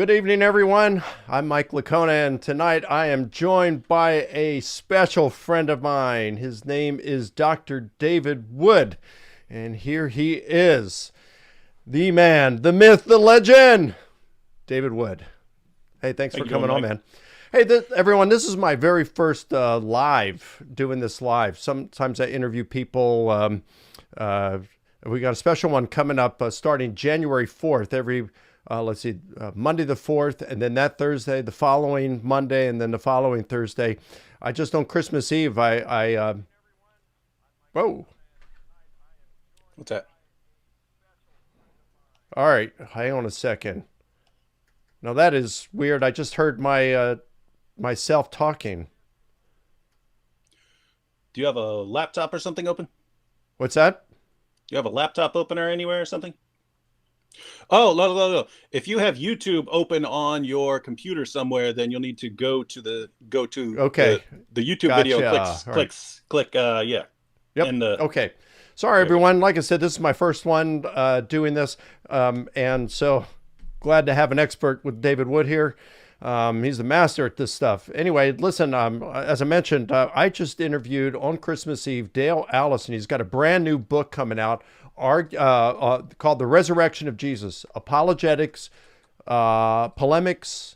Good evening, everyone. I'm Mike Lacona, and tonight I am joined by a special friend of mine. His name is Dr. David Wood, and here he is, the man, the myth, the legend, David Wood. Hey, thanks How for you coming doing, on, Mike? man. Hey, everyone, this is my very first live, doing this live. Sometimes I interview people. Uh, we got a special one coming up starting January 4th, Monday the 4th, and then that Thursday, the following Monday, and then the following Thursday. I just on Christmas Eve, whoa, What's that? all right, hang on a second. Now that is weird. I just heard myself talking. Do you have a laptop or something open? What's that? Do you have a laptop open or anywhere or something? Oh, no, no, no. If you have YouTube open on your computer somewhere, then you'll need to go to Okay, the YouTube video. gotcha. All right. Click. Yeah, Yep. and Okay. Sorry, there we go. everyone. Like I said, this is my first one doing this, and so glad to have an expert with David Wood here. He's the master at this stuff. Anyway, listen. As I mentioned, I just interviewed on Christmas Eve Dale Allison. He's got a brand new book coming out, called "The Resurrection of Jesus: Apologetics, Polemics,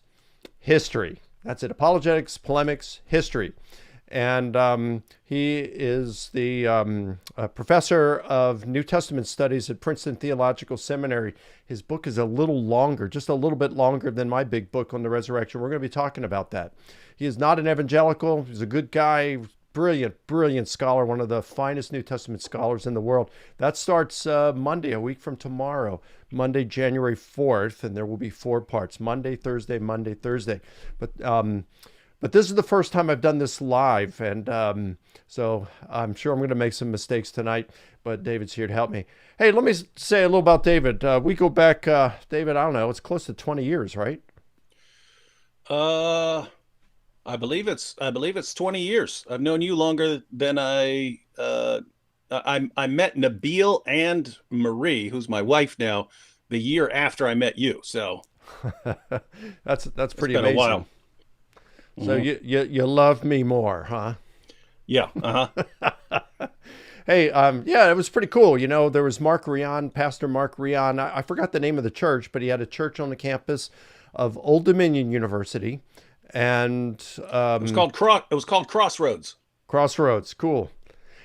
History." That's it. Apologetics, polemics, history. And he is the professor of New Testament studies at Princeton Theological Seminary. His book is a little longer, just a little bit longer than my big book on the resurrection. We're going to be talking about that. He is not an evangelical. He's a good guy, brilliant, brilliant scholar, one of the finest New Testament scholars in the world. That starts Monday, a week from tomorrow, Monday, January 4th, and there will be 4 parts: Monday, Thursday, Monday, Thursday. But this is the first time I've done this live, and so I'm sure I'm going to make some mistakes tonight, but David's here to help me. Hey, let me say a little about David. We go back, David, I don't know, it's close to 20 years, right? Uh, I believe it's 20 years. I've known you longer than I met Nabil and Marie, who's my wife now, the year after I met you. So That's it's pretty been a amazing. while. So Hmm. you love me more, huh? Yeah. Uh-huh. Hey, yeah, it was pretty cool. You know, there was Mark Rion, Pastor Mark Rion. I forgot the name of the church, but he had a church on the campus of Old Dominion University, and It was called Crossroads. Crossroads. Cool.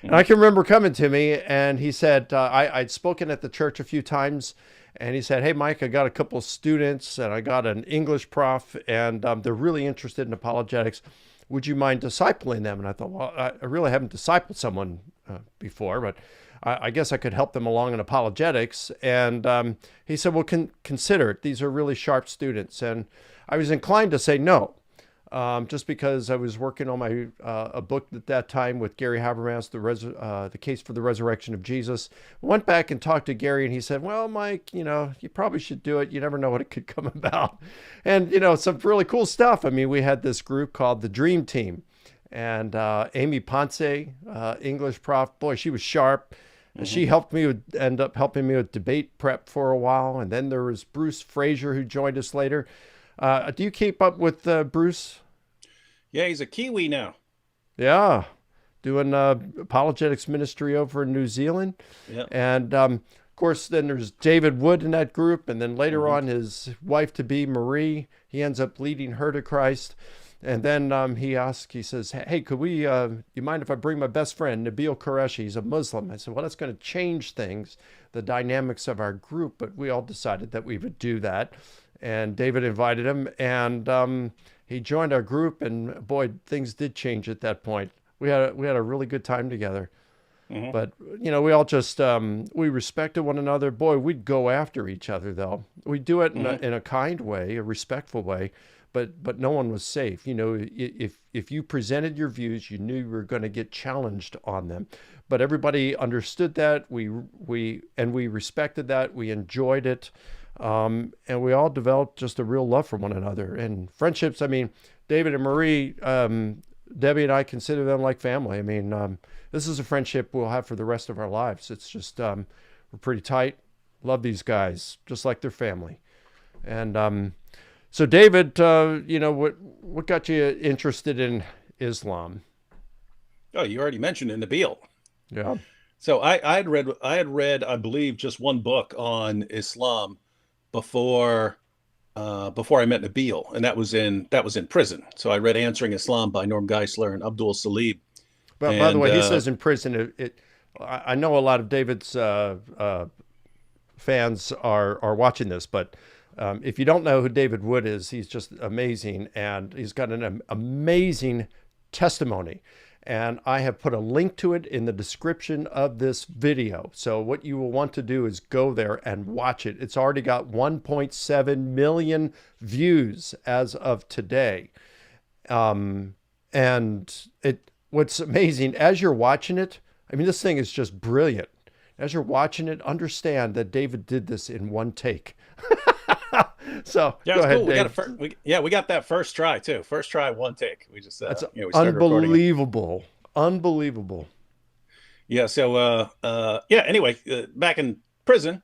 And I Hmm. can remember coming to me, and he said, I'd spoken at the church a few times, and he said, "Hey, Mike, I got a couple of students, and I got an English prof, and they're really interested in apologetics. Would you mind discipling them?" And I thought, well, I really haven't discipled someone before, but I guess I could help them along in apologetics. And he said, "Well, consider it. These are really sharp students." And I was inclined to say no, just because I was working on my a book at that time with Gary Habermas, the case for the resurrection of Jesus. Went back and talked to Gary, and he said, "Well, Mike, you probably should do it. You never know what it could come about." And some really cool stuff. I mean, we had this group called the Dream Team, and Amy Ponce, English prof. Boy, she was sharp. Hmm. She end up helping me with debate prep for a while, and then there was Bruce Frazier who joined us later. Do you keep up with Bruce? Yeah, he's a Kiwi now. Yeah, doing apologetics ministry over in New Zealand. Yeah. And of course, then there's David Wood in that group. And then later Hmm. on, his wife to be, Marie, he ends up leading her to Christ. And then he says, "Hey, could you mind if I bring my best friend, Nabil Qureshi? He's a Muslim." I said, "Well, that's going to change things, the dynamics of our group." But we all decided that we would do that. And David invited him, and he joined our group. And boy, things did change at that point. We had a really good time together. Hmm. But we all just we respected one another. Boy, we'd go after each other though. We'd do it in a, Hmm. in a kind way, a respectful way. But no one was safe. If you presented your views, you knew you were going to get challenged on them. But everybody understood that. We respected that. We enjoyed it, and we all developed just a real love for one another and friendships. I mean, David and Marie, Debbie and I consider them like family. I mean, this is a friendship we'll have for the rest of our lives. It's just we're pretty tight. Love these guys just like their family. And So David, what got you interested in Islam? Oh, you already mentioned in Nabil. Yeah. So I had read I believe just one book on Islam before before I met Nabil, and that was in prison. So I read Answering Islam by Norm Geisler and Abdul Salib, But by the and way, he says in prison, I know a lot of David's fans are watching this, but if you don't know who David Wood is, he's just amazing, and he's got an amazing testimony. And I have put a link to it in the description of this video. So what you will want to do is go there and watch it. It's already got 1.7 million views as of today. And what's amazing, as you're watching it, I mean, this thing is just brilliant. As you're watching it, understand that David did this in one take. So yeah, go it's ahead, cool. Dave. We got that first try too. First try, one take. We just That's we started recording it. unbelievable. Unbelievable. Yeah. So yeah. Anyway, back in prison,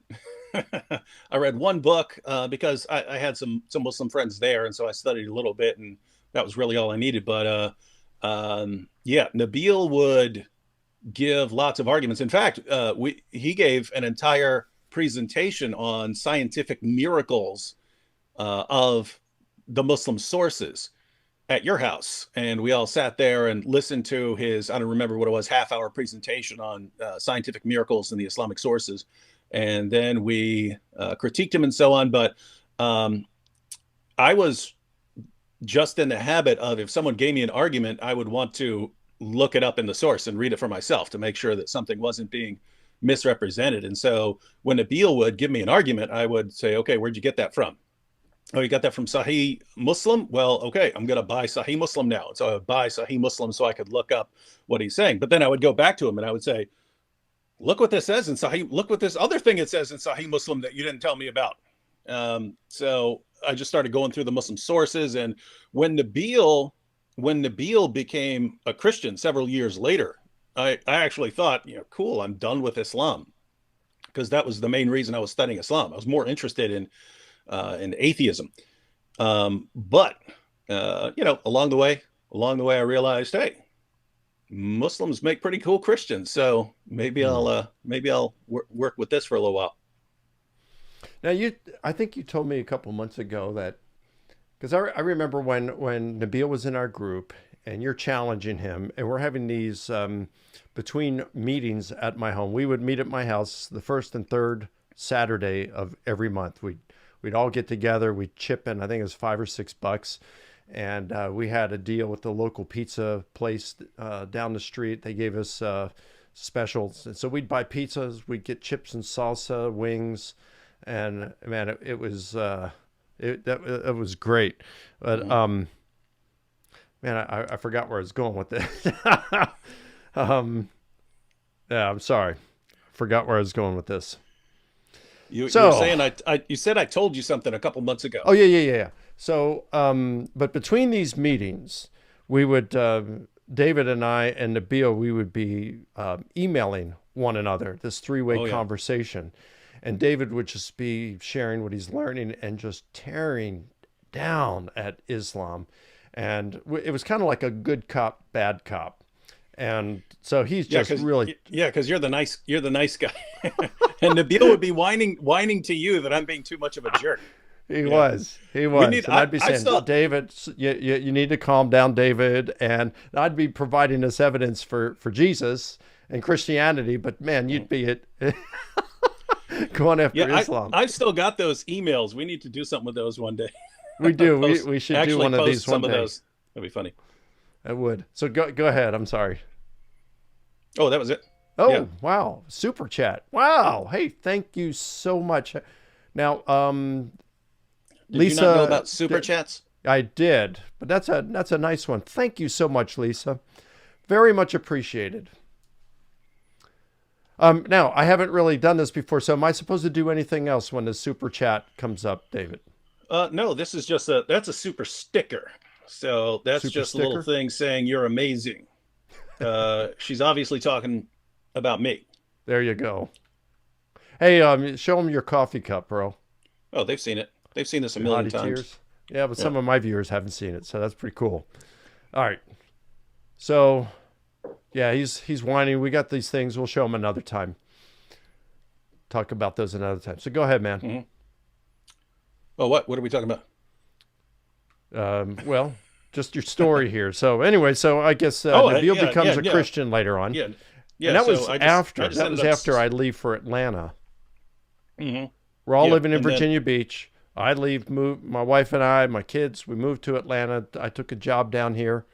I read one book because I had some Muslim friends there, and so I studied a little bit, and that was really all I needed. But yeah, Nabil would give lots of arguments. In fact, he gave an entire presentation on scientific miracles of the Muslim sources at your house, and we all sat there and listened to his, I don't remember what it was, half-hour presentation on scientific miracles in the Islamic sources, and then we critiqued him and so on. But I was just in the habit of, if someone gave me an argument, I would want to look it up in the source and read it for myself to make sure that something wasn't being misrepresented. And so when Nabil would give me an argument, I would say, okay, where'd you get that from? Oh, you got that from Sahih Muslim? Well, okay, I'm going to buy Sahih Muslim now. So I would buy Sahih Muslim so I could look up what he's saying. But then I would go back to him and I would say, look what this says in Sahih. Look what this other thing it says in Sahih Muslim that you didn't tell me about. So I just started going through the Muslim sources. And when Nabil became a Christian several years later, I actually thought, cool, I'm done with Islam, because that was the main reason I was studying Islam. I was more interested in atheism. But along the way, I realized, hey, Muslims make pretty cool Christians. So maybe I'll work with this for a little while. Now I think you told me a couple months ago that, because I remember when Nabil was in our group and you're challenging him, and we're having these between meetings at my home. We would meet at my house the first and third Saturday of every month. We'd all get together. We'd chip in, I think it was $5 or $6, and we had a deal with the local pizza place down the street. They gave us specials, and so we'd buy pizzas. We'd get chips and salsa, wings, and man, it was it was great. But man, I forgot where I was going with this. Yeah, I'm sorry, forgot where I was going with this. You were So, saying you said I told you something a couple months ago. oh yeah. So, but between these meetings, we would David and I and Nabil, we would be emailing one another, this three-way Oh yeah. conversation, and David would just be sharing what he's learning and just tearing down at Islam, and it was kind of like a good cop, bad cop, and so he's Yeah, just really. because you're the nice guy, and Nabil would be whining to you that I'm being too much of a jerk. He You know, was. He we was. need. And I'd be I saying, well, still. David, you need to calm down, David. And I'd be providing this evidence for Jesus and Christianity. But man, you'd be going after Yeah, Islam. I've still got those emails. We need to do something with those one day. We do. Post We should do actually one of post these one some of day. those. That'd be funny. I would. So go ahead. I'm sorry. Oh, that was it. Yeah. Oh, wow. Super chat. Wow. Hey, thank you so much. Now, Did you not know Lisa, about super chats? I did, but that's a nice one. Thank you so much, Lisa. Very much appreciated. Now I haven't really done this before, so am I supposed to do anything else when the super chat comes up, David? No, this is just that's a super sticker. So that's Super just a little sticker? thing saying you're amazing. She's obviously talking about me. There you go. Hey, show them your coffee cup, bro. Oh, they've seen it. They've seen this a Your million hottie times. tears. Yeah, but Yeah. some of my viewers haven't seen it, so that's pretty cool. All right. So, yeah, he's whining. We got these things. We'll show him another time. Talk about those another time. So go ahead, man. Hmm. Oh, what are we talking about? Well, just your story here. So anyway, so I guess Oh, Nabil yeah, becomes yeah, a yeah, Christian later on, yeah, and yeah. So I just that ended was up. after I leave for Atlanta. Hmm. We're all Yep, living in and then Virginia Beach. I leave, move my wife and I, my kids. We moved to Atlanta. I took a job down here,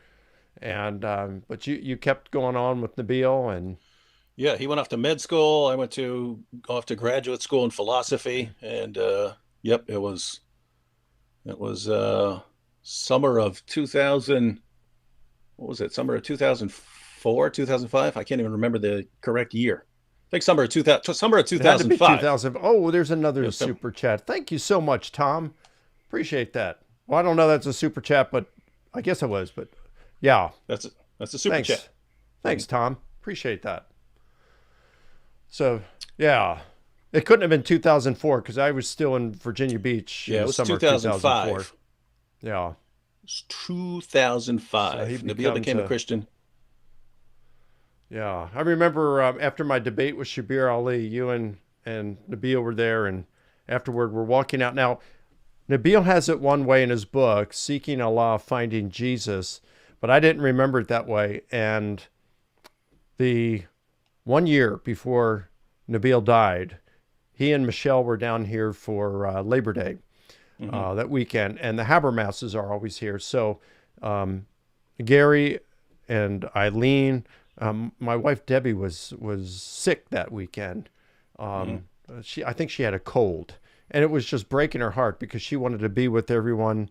and but you kept going on with Nabil, and yeah, he went off to med school. I went to off to graduate school in philosophy, and yep, it was summer of 2000. What was it? Summer of 2004, 2005. I can't even remember the correct year. I think summer of 2000, summer of it had to be 2005. 2000. Oh, there's It another was some, super chat. Thank you so much, Tom. Appreciate that. Well, I don't know that's a super chat, but I guess it was. But yeah, that's a, that's a super chat. thanks, thanks, Tom. Appreciate that. So yeah, it couldn't have been 2004 because I was still in Virginia Beach in Yeah, it the was summer of 2004. 2005. Yeah, It was so he 2005. Nabil becomes became a a Christian. yeah. I remember after my debate with Shabir Ali, you and Nabil were there, and afterward we're walking out. Now Nabil has it one way in his book, Seeking Allah, Finding Jesus, but I didn't remember it that way. And the 1 year before Nabil died, he and Michelle were down here for Labor Day Hmm. that weekend, and the Habermases are always here. So Gary and Eileen, my wife Debbie was sick that weekend. Hmm. I think she had a cold, and it was just breaking her heart because she wanted to be with everyone.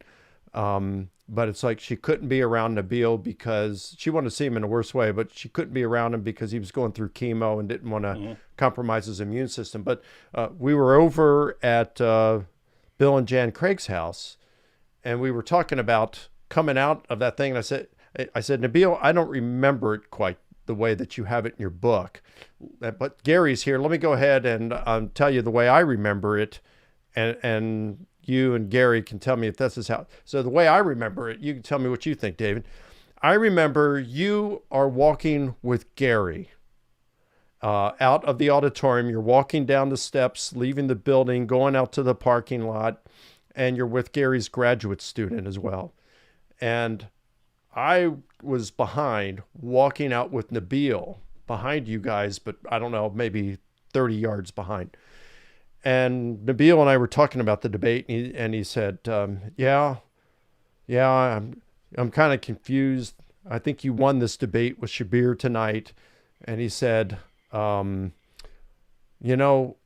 But it's like she couldn't be around Nabil because she wanted to see him in a worse way, but she couldn't be around him because he was going through chemo and didn't want to Hmm. compromise his immune system. But we were over at Bill and Jan Craig's house, and we were talking about coming out of that thing. And I said, Nabil, I don't remember it quite the way that you have it in your book, but Gary's here. Let me go ahead and tell you the way I remember it, and you and Gary can tell me if this is how. So the way I remember it, you can tell me what you think, David. I remember you are walking with Gary out of the auditorium. You're walking down the steps, leaving the building, going out to the parking lot, and you're with Gary's graduate student as well. And I was behind, walking out with Nabil behind you guys, but I don't know, maybe 30 yards behind. And Nabil and I were talking about the debate, and he said, yeah, I'm kind of confused. I think you won this debate with Shabir tonight. And he said,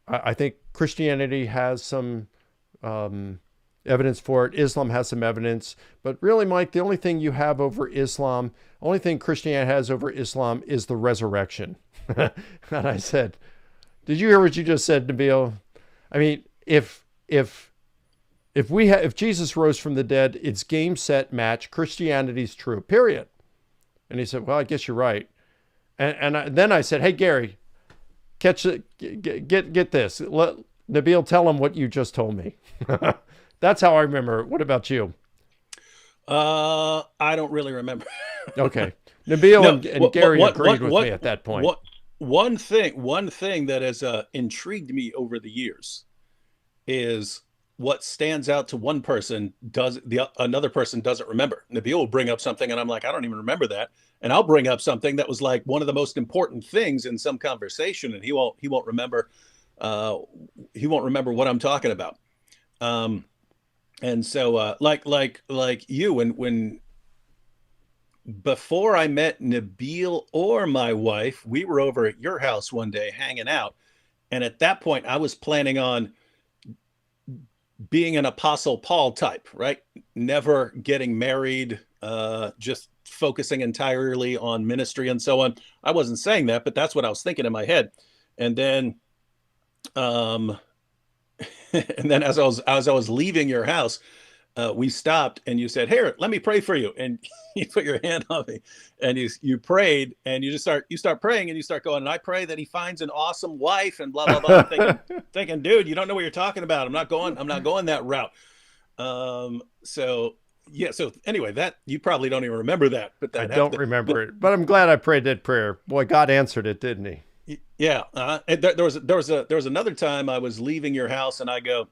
I think Christianity has some evidence for it. Islam has some evidence. But really, Mike, the only thing you have over Islam, only thing Christianity has over Islam is the resurrection. And I said, did you hear what you just said, Nabil? I mean, if Jesus rose from the dead, it's game, set, match. Christianity's true, period. And he said, well, I guess you're right. Then I said, hey, Gary, catch it, get this. Let Nabil tell him what you just told me. That's how I remember it. What about you? I don't really remember. Okay. Nabil No, and Gary agreed with me at that point. what, one thing that has intrigued me over the years is what stands out to one person does the another person doesn't remember. Nabil will bring up something, and I'm like, I don't even remember that. And I'll bring up something that was like one of the most important things in some conversation, and he won't remember. He won't remember what I'm talking about. Um, and so, like you, when before I met Nabil or my wife, we were over at your house one day hanging out. And at that point, I was planning on being an Apostle Paul type, right? Never getting married, just focusing entirely on ministry and so on. I wasn't saying that, but that's what I was thinking in my head. And then, um, and then as I was leaving your house, we stopped and you said, "Here, let me pray for you." And you put your hand on me and you prayed and you start praying and you start going, and I pray that he finds an awesome wife and blah, blah, blah. I'm thinking, dude, you don't know what you're talking about. I'm not going that route. So yeah. So anyway, that you probably don't even remember that, but I that don't happened. remember it, but I'm glad I prayed that prayer. Boy, God answered it, didn't he? Yeah. And there was another time I was leaving your house, and I go,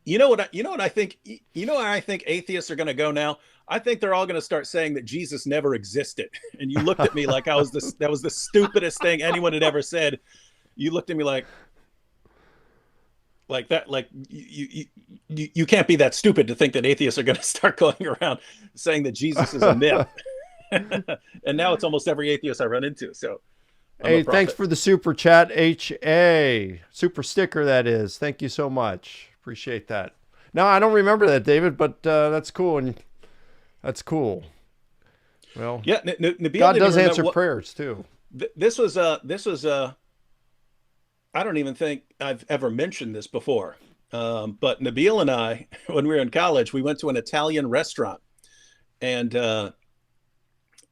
you know what I think, you know where I think atheists are going to go now. I think they're all going to start saying that Jesus never existed. And you looked at me like I was this. That was the stupidest thing anyone had ever said. You looked at me like that, like you can't be that stupid to think that atheists are going to start going around saying that Jesus is a myth. And now it's almost every atheist I run into. So I'm a Hey, thanks prophet. for the super chat, HA. Super sticker, that is. Thank you so much. Appreciate that. No, I don't remember that, David, but that's cool. And that's cool. Well, Yeah, Nabil God didn't does even remember answer what prayers too. this was. I don't even think I've ever mentioned this before. But Nabil and I, when we were in college, we went to an Italian restaurant, and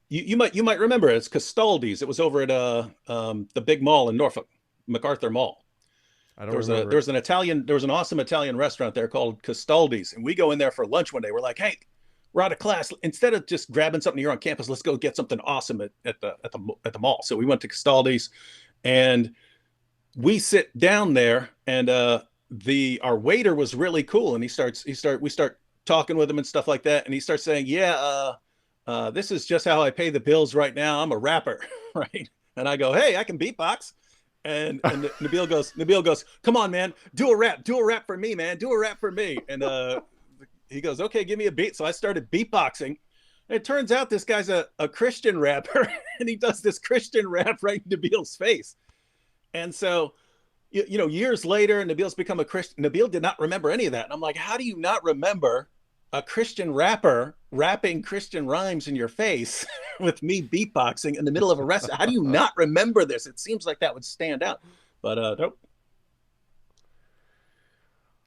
you might remember it. It's Castaldi's. It was over at the big mall in Norfolk, MacArthur Mall. I don't There was a remember there it. was an Italian there was an awesome Italian restaurant there called Castaldi's, and we go in there for lunch one day. We're like, hey, we're out of class. Instead of just grabbing something here on campus, let's go get something awesome at the mall. So we went to Castaldi's, and we sit down there, and the our waiter was really cool, and we start talking with him and stuff like that, and he starts saying, yeah, this is just how I pay the bills right now. I'm a rapper. Right? And I go, hey, I can beatbox. And Nabil goes, come on, man, do a rap for me, man, do a rap for me. And he goes, okay, give me a beat. So I started beatboxing. And it turns out this guy's a Christian rapper, and he does this Christian rap right in Nabil's face. And so, years later, Nabil's become a Christian. Nabil did not remember any of that. And I'm like, how do you not remember a Christian rapper rapping Christian rhymes in your face with me beatboxing in the middle of a restaurant? How do you not remember this? It seems like that would stand out. But nope.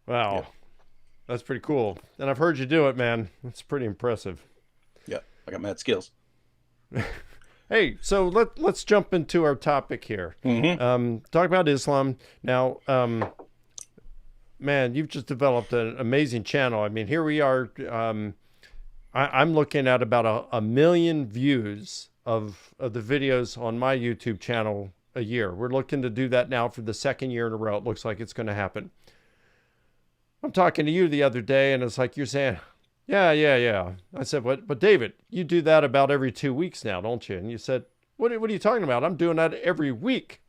Yeah. Wow, that's pretty cool. And I've heard you do it, man. That's pretty impressive. Yeah. I got mad skills. Hey, so let's jump into our topic here. Mm-hmm. Talk about Islam now. Man, you've just developed an amazing channel. I mean, here we are. I'm looking at about a million views of the videos on my YouTube channel a year. We're looking to do that now for the second year in a row. It looks like it's going to happen. I'm talking to you the other day, and it's like you're saying, yeah, yeah, yeah. I said, what? But David, you do that about every 2 weeks now, don't you? And you said, what are you talking about? I'm doing that every week.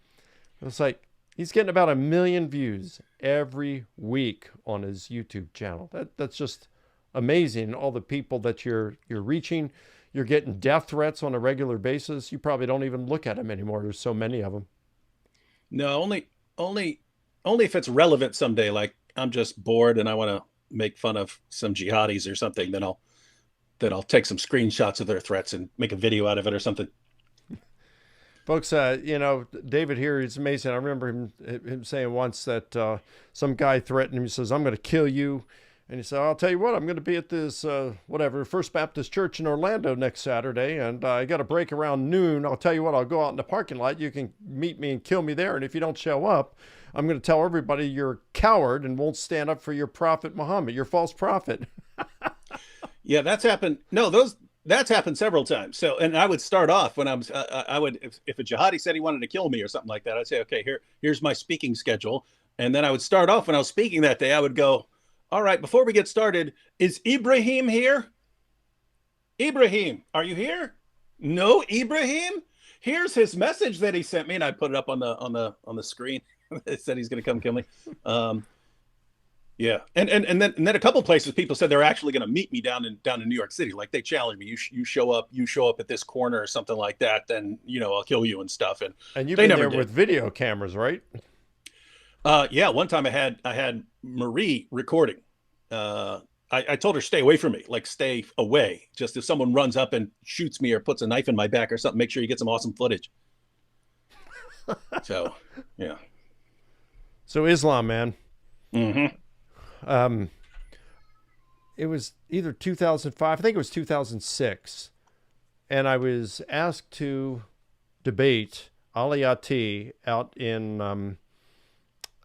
It's like he's getting about a million views every week on his YouTube channel. That's just amazing. All the people that you're reaching. You're getting death threats on a regular basis. You probably don't even look at them anymore. There's so many of them. No, only, only if it's relevant someday. Like I'm just bored and I want to make fun of some jihadis or something. Then I'll take some screenshots of their threats and make a video out of it or something. Folks, David here is amazing. I remember him saying once that some guy threatened him. He says, I'm going to kill you. And he said, I'll tell you what, I'm going to be at this, First Baptist Church in Orlando next Saturday, and I got a break around noon. I'll tell you what, I'll go out in the parking lot. You can meet me and kill me there. And if you don't show up, I'm going to tell everybody you're a coward and won't stand up for your prophet Muhammad, your false prophet. Yeah, that's happened. No, those that's happened several times. So, and I would start off when I would, if a jihadi said he wanted to kill me or something like that, I'd say, okay, here's my speaking schedule. And then I would start off when I was speaking that day, I would go, all right, before we get started, is Ibrahim here? Ibrahim, are you here? No, Ibrahim? Here's his message that he sent me. And I put it up on the screen. It said he's going to come kill me. Yeah, and then a couple places people said they're actually going to meet me down in New York City. Like they challenged me, you show up at this corner or something like that, then I'll kill you and stuff. And And you've they been never there did. with video cameras, right? Yeah, one time I had Marie recording. I told her stay away from me, like stay away. Just if someone runs up and shoots me or puts a knife in my back or something, make sure you get some awesome footage. So yeah. So Islam, man. Mm-hmm. Um, it was either 2005, I think it was 2006, and I was asked to debate Aliyati out in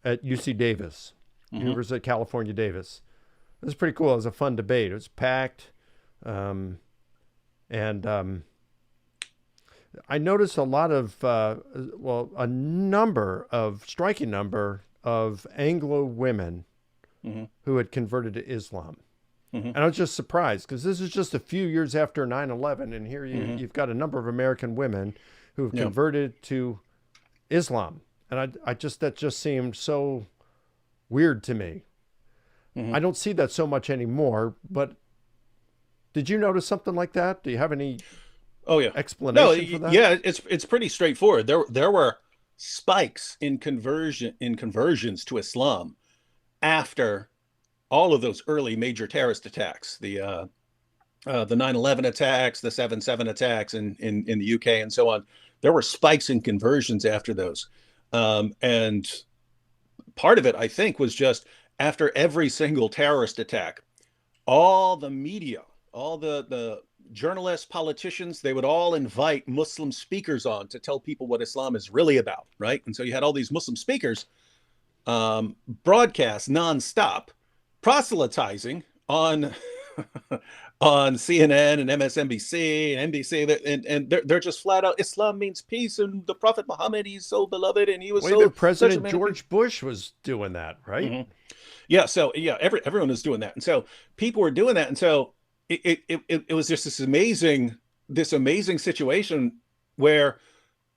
at UC Davis, Mm-hmm. University of California, Davis. It was pretty cool. It was a fun debate. It was packed. Um, and I noticed a lot of, well, a number of, striking number of Anglo women Hmm. who had converted to Islam. Hmm. And I was just surprised because this is just a few years after 9/11, and here Hmm. you've got a number of American women who have Yeah. converted to Islam. And that just seemed so weird to me. Hmm. I don't see that so much anymore, but did you notice something like that? Do you have any Oh yeah. No, explanation for that? yeah, it's pretty straightforward. There were spikes in conversions to Islam after all of those early major terrorist attacks, the 9/11 attacks, the 7/7 attacks in the UK, and so on. There were spikes in conversions after those, and part of it, I think, was just after every single terrorist attack, all the media, all the journalists, politicians, they would all invite Muslim speakers on to tell people what Islam is really about, right? And so you had all these Muslim speakers broadcast nonstop, proselytizing on on CNN and MSNBC and NBC, and they're just flat out, Islam means peace, and the Prophet Muhammad, he's so beloved, and he was Well, even so such a President man of peace. George Bush was doing that, right? Mhm. Yeah, so yeah, everyone was doing that, and so people were doing that, and so it was just this amazing situation where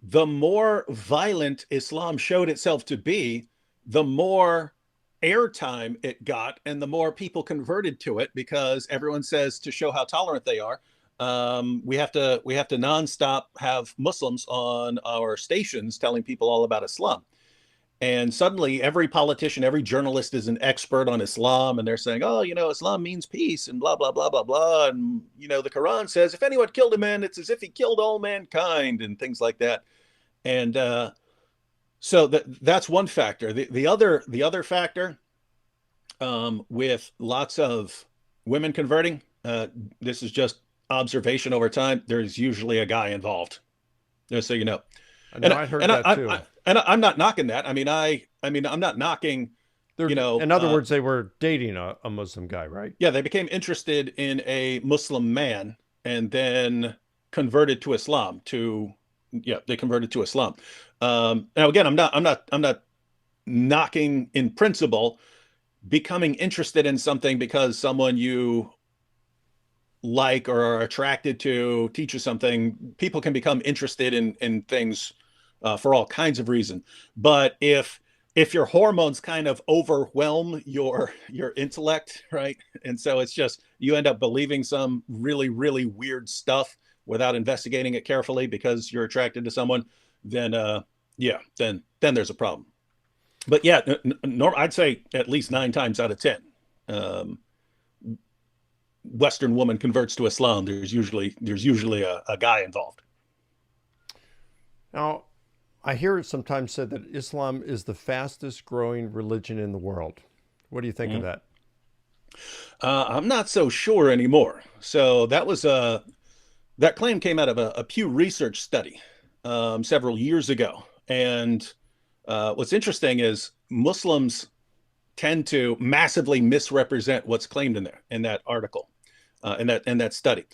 the more violent Islam showed itself to be, the more airtime it got, and the more people converted to it because everyone says to show how tolerant they are, we have to nonstop have Muslims on our stations telling people all about Islam. And suddenly, every politician, every journalist is an expert on Islam, and they're saying, "Oh, Islam means peace, and blah blah blah blah blah." And the Quran says, "If anyone killed a man, it's as if he killed all mankind," and things like that. And so that's one factor. The other factor, with lots of women converting, this is just observation over time. There's usually a guy involved, just so you know. I know And I heard and that too. I'm not knocking that. I mean, I'm not knocking. They're, You know, in other words, they were dating a Muslim guy, right? yeah, they became interested in a Muslim man and then converted to Islam. Yeah, they converted to Islam. Now again, I'm not knocking in principle becoming interested in something because someone you like or are attracted to teaches something. People can become interested in things for all kinds of reasons. But if your hormones kind of overwhelm your intellect, right? And so it's just you end up believing some really really weird stuff without investigating it carefully because you're attracted to someone, then yeah, then there's a problem. But yeah, I'd say at least 9 times out of 10, um, Western woman converts to Islam. There's usually a guy involved. Now, I hear it sometimes said that Islam is the fastest growing religion in the world. What do you think of Mhm. that? I'm not so sure anymore. So that claim came out of a Pew Research study several years ago. And what's interesting is Muslims tend to massively misrepresent what's claimed in that article, in that study,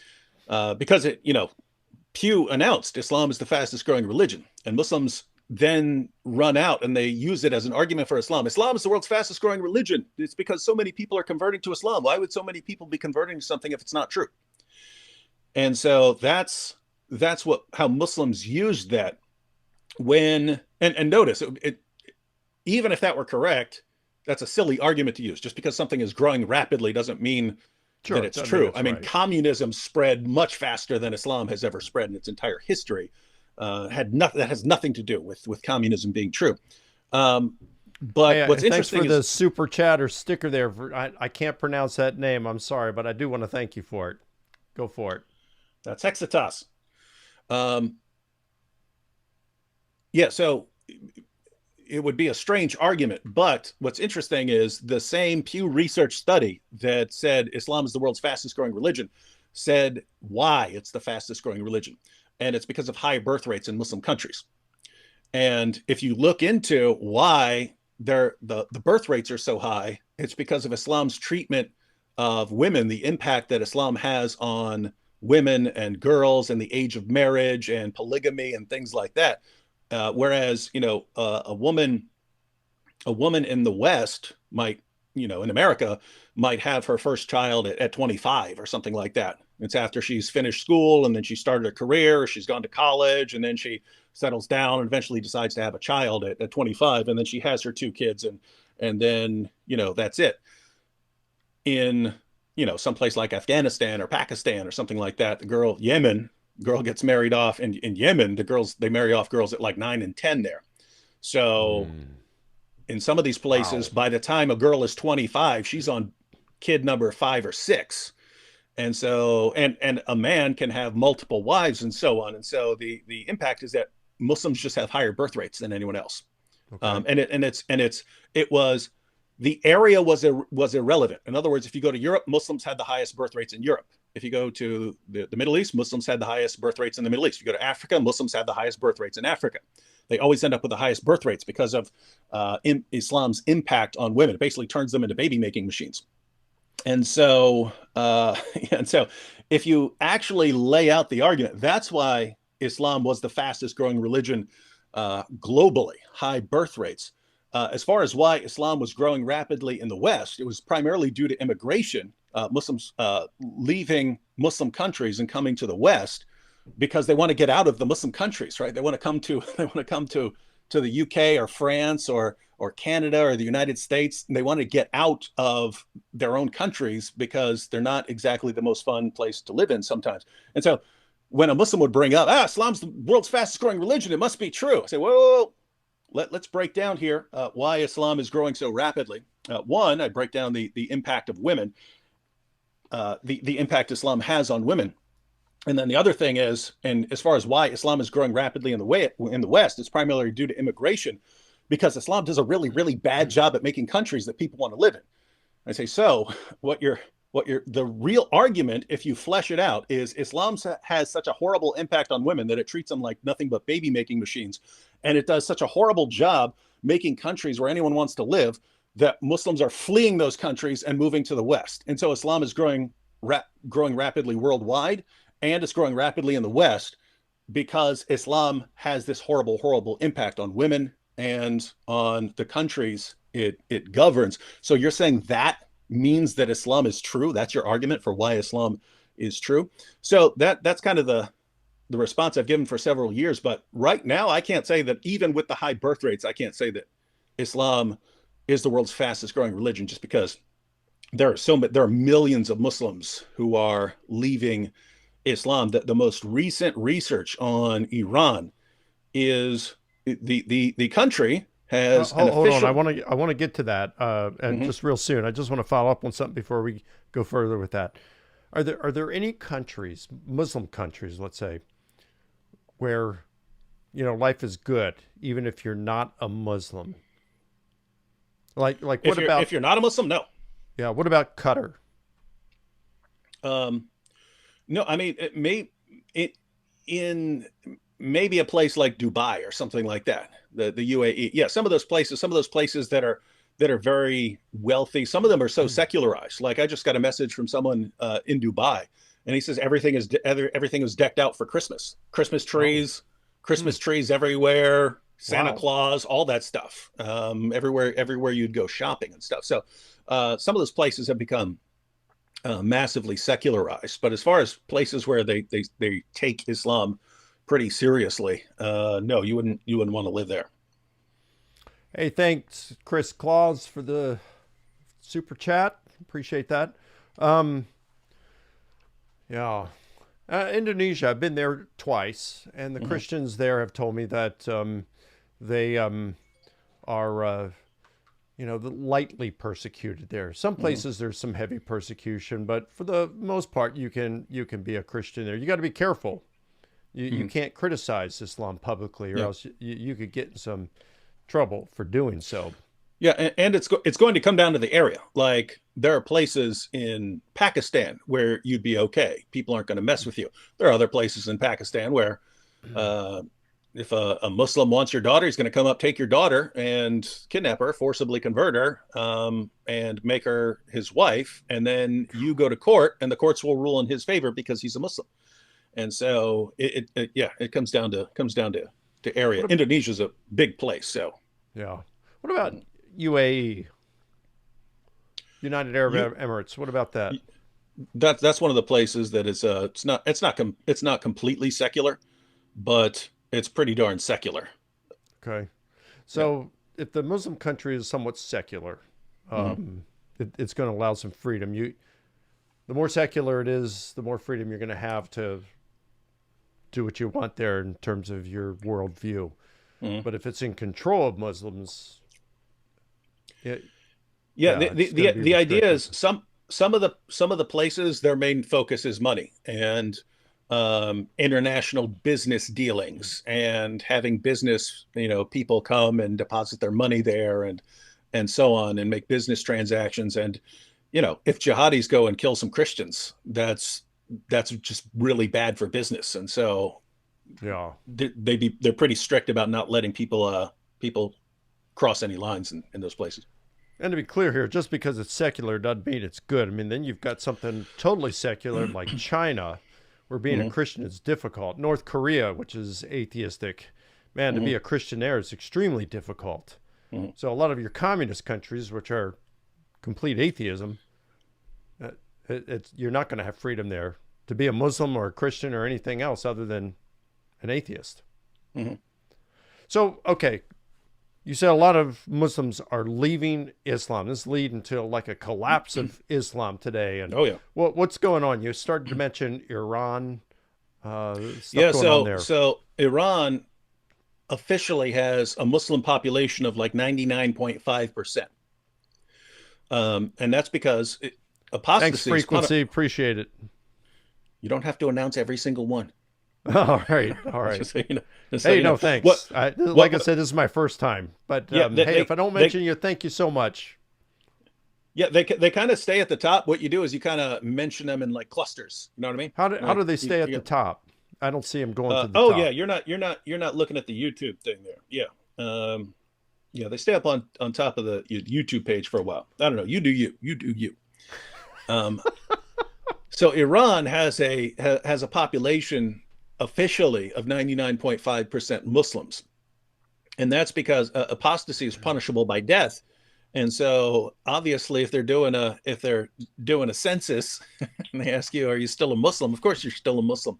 because Pew announced Islam is the fastest growing religion, and Muslims then run out and they use it as an argument for Islam. Islam is the world's fastest growing religion. It's because so many people are converting to Islam. Why would so many people be converting to something if it's not true? And so that's how Muslims used that when and notice even if that were correct, that's a silly argument to use. Just because something is growing rapidly doesn't mean Sure, that it it's doesn't mean true. it's I mean, right. communism spread much faster than Islam has ever spread in its entire history. That has nothing to do with communism being true. Um, but Hey, what's thanks interesting for the is super chat or sticker there. I can't pronounce that name. I'm sorry, but I do want to thank you for it. Go for it. that's Hexitas. Um, yeah, so it would be a strange argument. But what's interesting is the same Pew Research study that said Islam is the world's fastest growing religion said why it's the fastest growing religion. And it's because of high birth rates in Muslim countries. And if you look into why the birth rates are so high, it's because of Islam's treatment of women, the impact that Islam has on women and girls and the age of marriage and polygamy and things like that. Whereas, a woman in the West might, in America, might have her first child at 25 or something like that. It's after she's finished school and then she started a career, or she's gone to college, and then she settles down and eventually decides to have a child at 25, and then she has her two kids, and then that's it. In some place like Afghanistan or Pakistan or something like that, girl gets married off in Yemen. They marry off girls at like 9 and 10 there. So in some of these places, Wow. by the time a girl is 25, she's on kid number 5 or 6. And so, and a man can have multiple wives and so on. And so the impact is that Muslims just have higher birth rates than anyone else. Okay. It was, the area was irrelevant. In other words, if you go to Europe, Muslims had the highest birth rates in Europe. If you go to the Middle East, Muslims had the highest birth rates in the Middle East. If you go to Africa, Muslims had the highest birth rates in Africa. They always end up with the highest birth rates because of Islam's impact on women. It basically turns them into baby making machines. And so, if you actually lay out the argument, that's why Islam was the fastest growing religion globally, high birth rates. As far as why Islam was growing rapidly in the West, it was primarily due to immigration, Muslims leaving Muslim countries and coming to the West because they want to get out of the Muslim countries, right? They want to come to the UK or France or Canada or the United States, and they want to get out of their own countries because they're not exactly the most fun place to live in sometimes. And so when a Muslim would bring up, Islam's the world's fastest growing religion, it must be true. I say, whoa, let's break down here why Islam is growing so rapidly. One, I break down the impact of women, the impact Islam has on women. And then the other thing is, and as far as why Islam is growing rapidly in the West, it's primarily due to immigration, because Islam does a really, really bad job at making countries that people want to live in. I say, so the real argument, if you flesh it out, is Islam has such a horrible impact on women that it treats them like nothing but baby making machines. And it does such a horrible job making countries where anyone wants to live that Muslims are fleeing those countries and moving to the West. And so Islam is growing rapidly worldwide, and it's growing rapidly in the West because Islam has this horrible, horrible impact on women and on the countries it governs. So you're saying that means that Islam is true? That's your argument for why Islam is true? So that's kind of the response I've given for several years. But right now, I can't say that, even with the high birth rates, I can't say that Islam is the world's fastest growing religion, just because there are millions of Muslims who are leaving Islam. The most recent research on Iran is the country has an Hold on. official. I want to get to that, and Mhm. just real soon. I just want to follow up on something before we go further with that. Are there any countries, Muslim countries, let's say, where life is good even if you're not a Muslim? Like what If about, you're not a Muslim, no. yeah? What about Qatar? Um, no, I mean, it in maybe a place like Dubai or something like that, the UAE. Yeah, some of those places that are very wealthy. Some of them are so secularized. Like, I just got a message from someone in Dubai, and he says everything is decked out for Christmas. Oh, Christmas trees everywhere. Santa wow. Claus, all that stuff. Everywhere you'd go shopping and stuff. So some of those places have become massively secularized. But as far as places where they take Islam pretty seriously, no, you wouldn't want to live there. Hey, thanks, Chris Claus, for the super chat. Appreciate that. Um, yeah. Indonesia, I've been there twice, and the Mm-hmm. Christians there have told me that they are, lightly persecuted there. Some Mm-hmm. places there's some heavy persecution, but for the most part, you can be a Christian there. You got to be careful. You Mm-hmm. can't criticize Islam publicly, or Yeah. else you could get in some trouble for doing so. Yeah, and it's going to come down to the area. Like, there are places in Pakistan where you'd be okay. People aren't going to mess with you. There are other places in Pakistan where uh, if a Muslim wants your daughter, he's going to come up, take your daughter, and kidnap her, forcibly convert her, and make her his wife. And then you go to court, and the courts will rule in his favor because he's a Muslim. And so it comes down to area. Indonesia's a big place, so yeah. What about UAE, United Arab Emirates? What about that? That's one of the places that is it's not completely secular, but it's pretty darn secular. Okay, so if the Muslim country is somewhat secular, it's going to allow some freedom. The more secular it is, the more freedom you're going to have to do what you want there in terms of your worldview. But if it's in control of Muslims, the idea is some of the places, their main focus is money and international business dealings and having business, people come and deposit their money there and so on and make business transactions. And if jihadis go and kill some Christians, that's just really bad for business. And so they're pretty strict about not letting people cross any lines in those places. And to be clear here, just because it's secular doesn't mean it's good. I mean, then you've got something totally secular like China, where being a Christian is difficult. North Korea, which is atheistic, man, to be a Christian there is extremely difficult. So a lot of your communist countries, which are complete atheism, you're not going to have freedom there to be a Muslim or a Christian or anything else other than an atheist. So, okay. You said a lot of Muslims are leaving Islam. This is leading to like a collapse of Islam today. And what's going on? You started to mention Iran. Stuff going on there. So Iran officially has a Muslim population of like 99.5%. And that's because apostasy. Thanks, Frequency. Appreciate it. You don't have to announce every single one. All right. Just so thanks. Like I said, this is my first time. But hey, if I don't mention you, thank you so much. Yeah, they kind of stay at the top. What you do is you kind of mention them in like clusters. You know what I mean? How do they stay at the top? I don't see them going to the top. Oh yeah, you're not looking at the YouTube thing there. Yeah, they stay up on top of the YouTube page for a while. I don't know. You do you. So Iran has a population officially of 99.5% Muslims. And that's because apostasy is punishable by death. And so obviously if they're doing a census and they ask you, are you still a Muslim? Of course you're still a Muslim.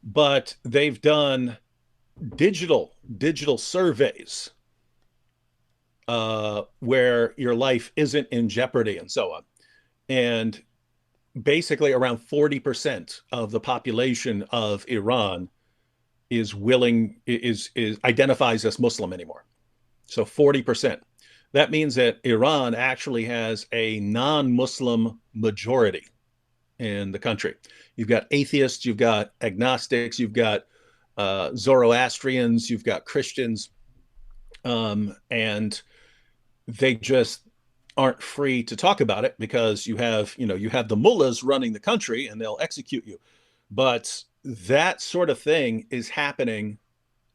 But they've done digital surveys where your life isn't in jeopardy and so on. And basically around 40% of the population of Iran is identifies as Muslim anymore. So 40%. That means that Iran actually has a non-Muslim majority in the country. You've got atheists, you've got agnostics, you've got Zoroastrians, you've got Christians, and they just aren't free to talk about it because you have the mullahs running the country and they'll execute you. But that sort of thing is happening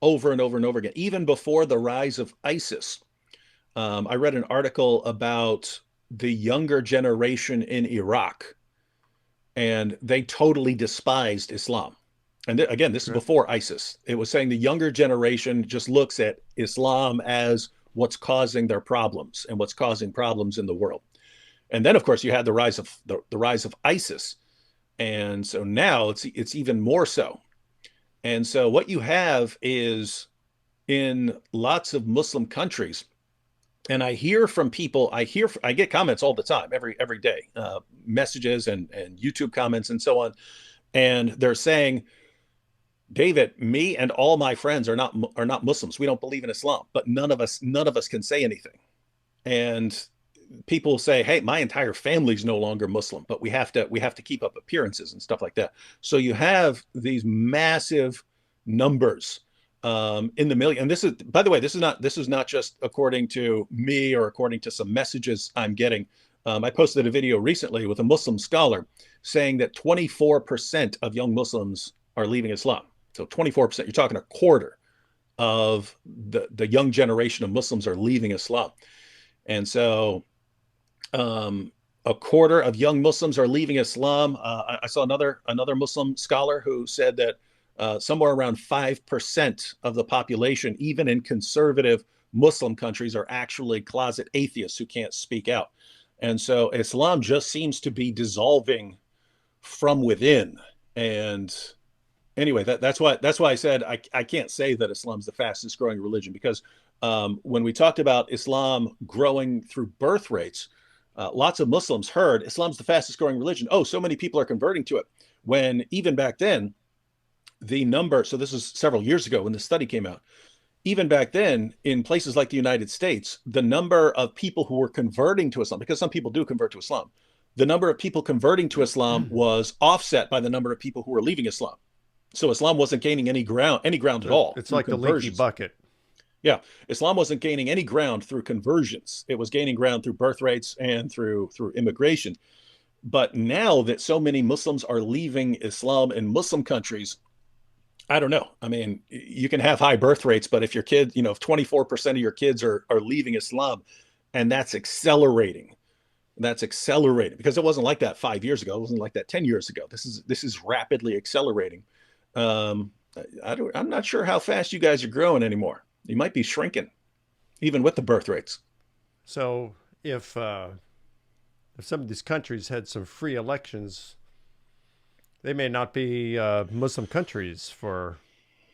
over and over and over again, even before the rise of ISIS. I read an article about the younger generation in Iraq, and they totally despised Islam. And again, this is before ISIS. It was saying the younger generation just looks at Islam as what's causing their problems and what's causing problems in the world. And then, of course, you had the rise of ISIS, and so now it's even more so. And so what you have is in lots of Muslim countries, and I hear from people, I get comments all the time, every day, messages and YouTube comments and so on, and they're saying, David, me and all my friends are not Muslims. We don't believe in Islam, but none of us can say anything. And people say, hey, my entire family's no longer Muslim, but we have to keep up appearances and stuff like that. So you have these massive numbers in the million. And this is, by the way, this is not just according to me or according to some messages I'm getting. I posted a video recently with a Muslim scholar saying that 24% of young Muslims are leaving Islam. So 24%, you're talking a quarter of the young generation of Muslims are leaving Islam. And so a quarter of young Muslims are leaving Islam. I saw another Muslim scholar who said that somewhere around 5% of the population, even in conservative Muslim countries, are actually closet atheists who can't speak out. And so Islam just seems to be dissolving from within. And anyway, that's why I said I can't say that Islam's the fastest growing religion, because when we talked about Islam growing through birth rates, lots of Muslims heard Islam's the fastest growing religion. Oh, so many people are converting to it. When even back then, the number, so this is several years ago when the study came out, even back then in places like the United States, the number of people who were converting to Islam, because some people do convert to Islam, the number of people converting to Islam was offset by the number of people who were leaving Islam. So Islam wasn't gaining any ground at all. It's like the leaky bucket. Yeah, Islam wasn't gaining any ground through conversions. It was gaining ground through birth rates and through immigration. But now that so many Muslims are leaving Islam in Muslim countries, I don't know. I mean, you can have high birth rates, but if your kid, if 24% of your kids are leaving Islam, and that's accelerating because it wasn't like that 5 years ago. It wasn't like that 10 years ago. This is rapidly accelerating. I'm not sure how fast you guys are growing anymore. You might be shrinking, even with the birth rates. So if some of these countries had some free elections, they may not be Muslim countries for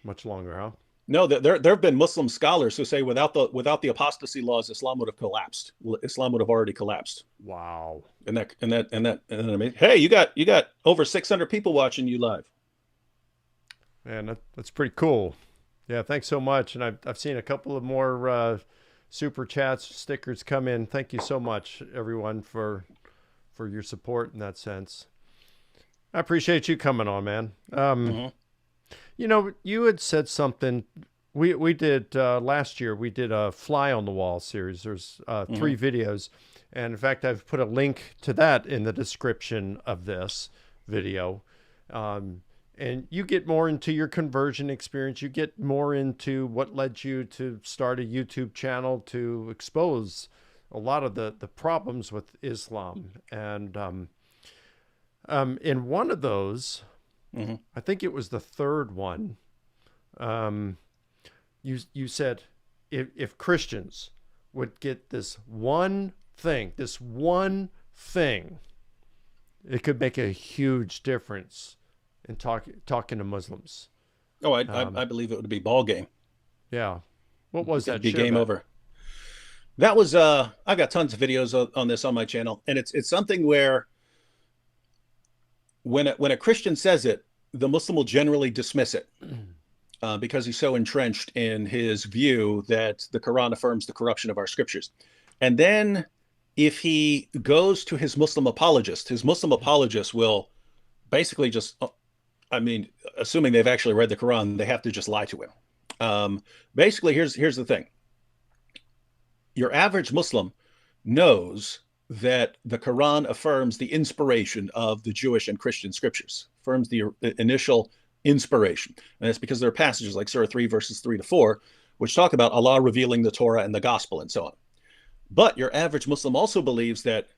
much longer, huh? No, there have been Muslim scholars who say without the apostasy laws, Islam would have collapsed. Islam would have already collapsed. Wow. And I mean, hey, you got over 600 people watching you live. Man, that's pretty cool. Yeah, thanks so much. And I've seen a couple of more super chats, stickers come in. Thank you so much, everyone, for your support in that sense. I appreciate you coming on, man. You had said something. We did last year. We did a Fly on the Wall series. There's 3 videos, and in fact, I've put a link to that in the description of this video. And you get more into your conversion experience. You get more into what led you to start a YouTube channel to expose a lot of the problems with Islam. And in one of those, I think it was the third one, you said if Christians would get this one thing, it could make a huge difference in talking to Muslims. Oh, I believe it would be ball game. Yeah. What was that? It'd be game over. That was I've got tons of videos on this on my channel, and it's something where when a Christian says it, the Muslim will generally dismiss it because he's so entrenched in his view that the Quran affirms the corruption of our scriptures. And then if he goes to his Muslim apologist will basically just, assuming they've actually read the Quran, they have to just lie to him. Basically, here's the thing. Your average Muslim knows that the Quran affirms the inspiration of the Jewish and Christian scriptures, affirms the initial inspiration. And it's because there are passages like Surah 3, verses 3-4, which talk about Allah revealing the Torah and the gospel and so on. But your average Muslim also believes that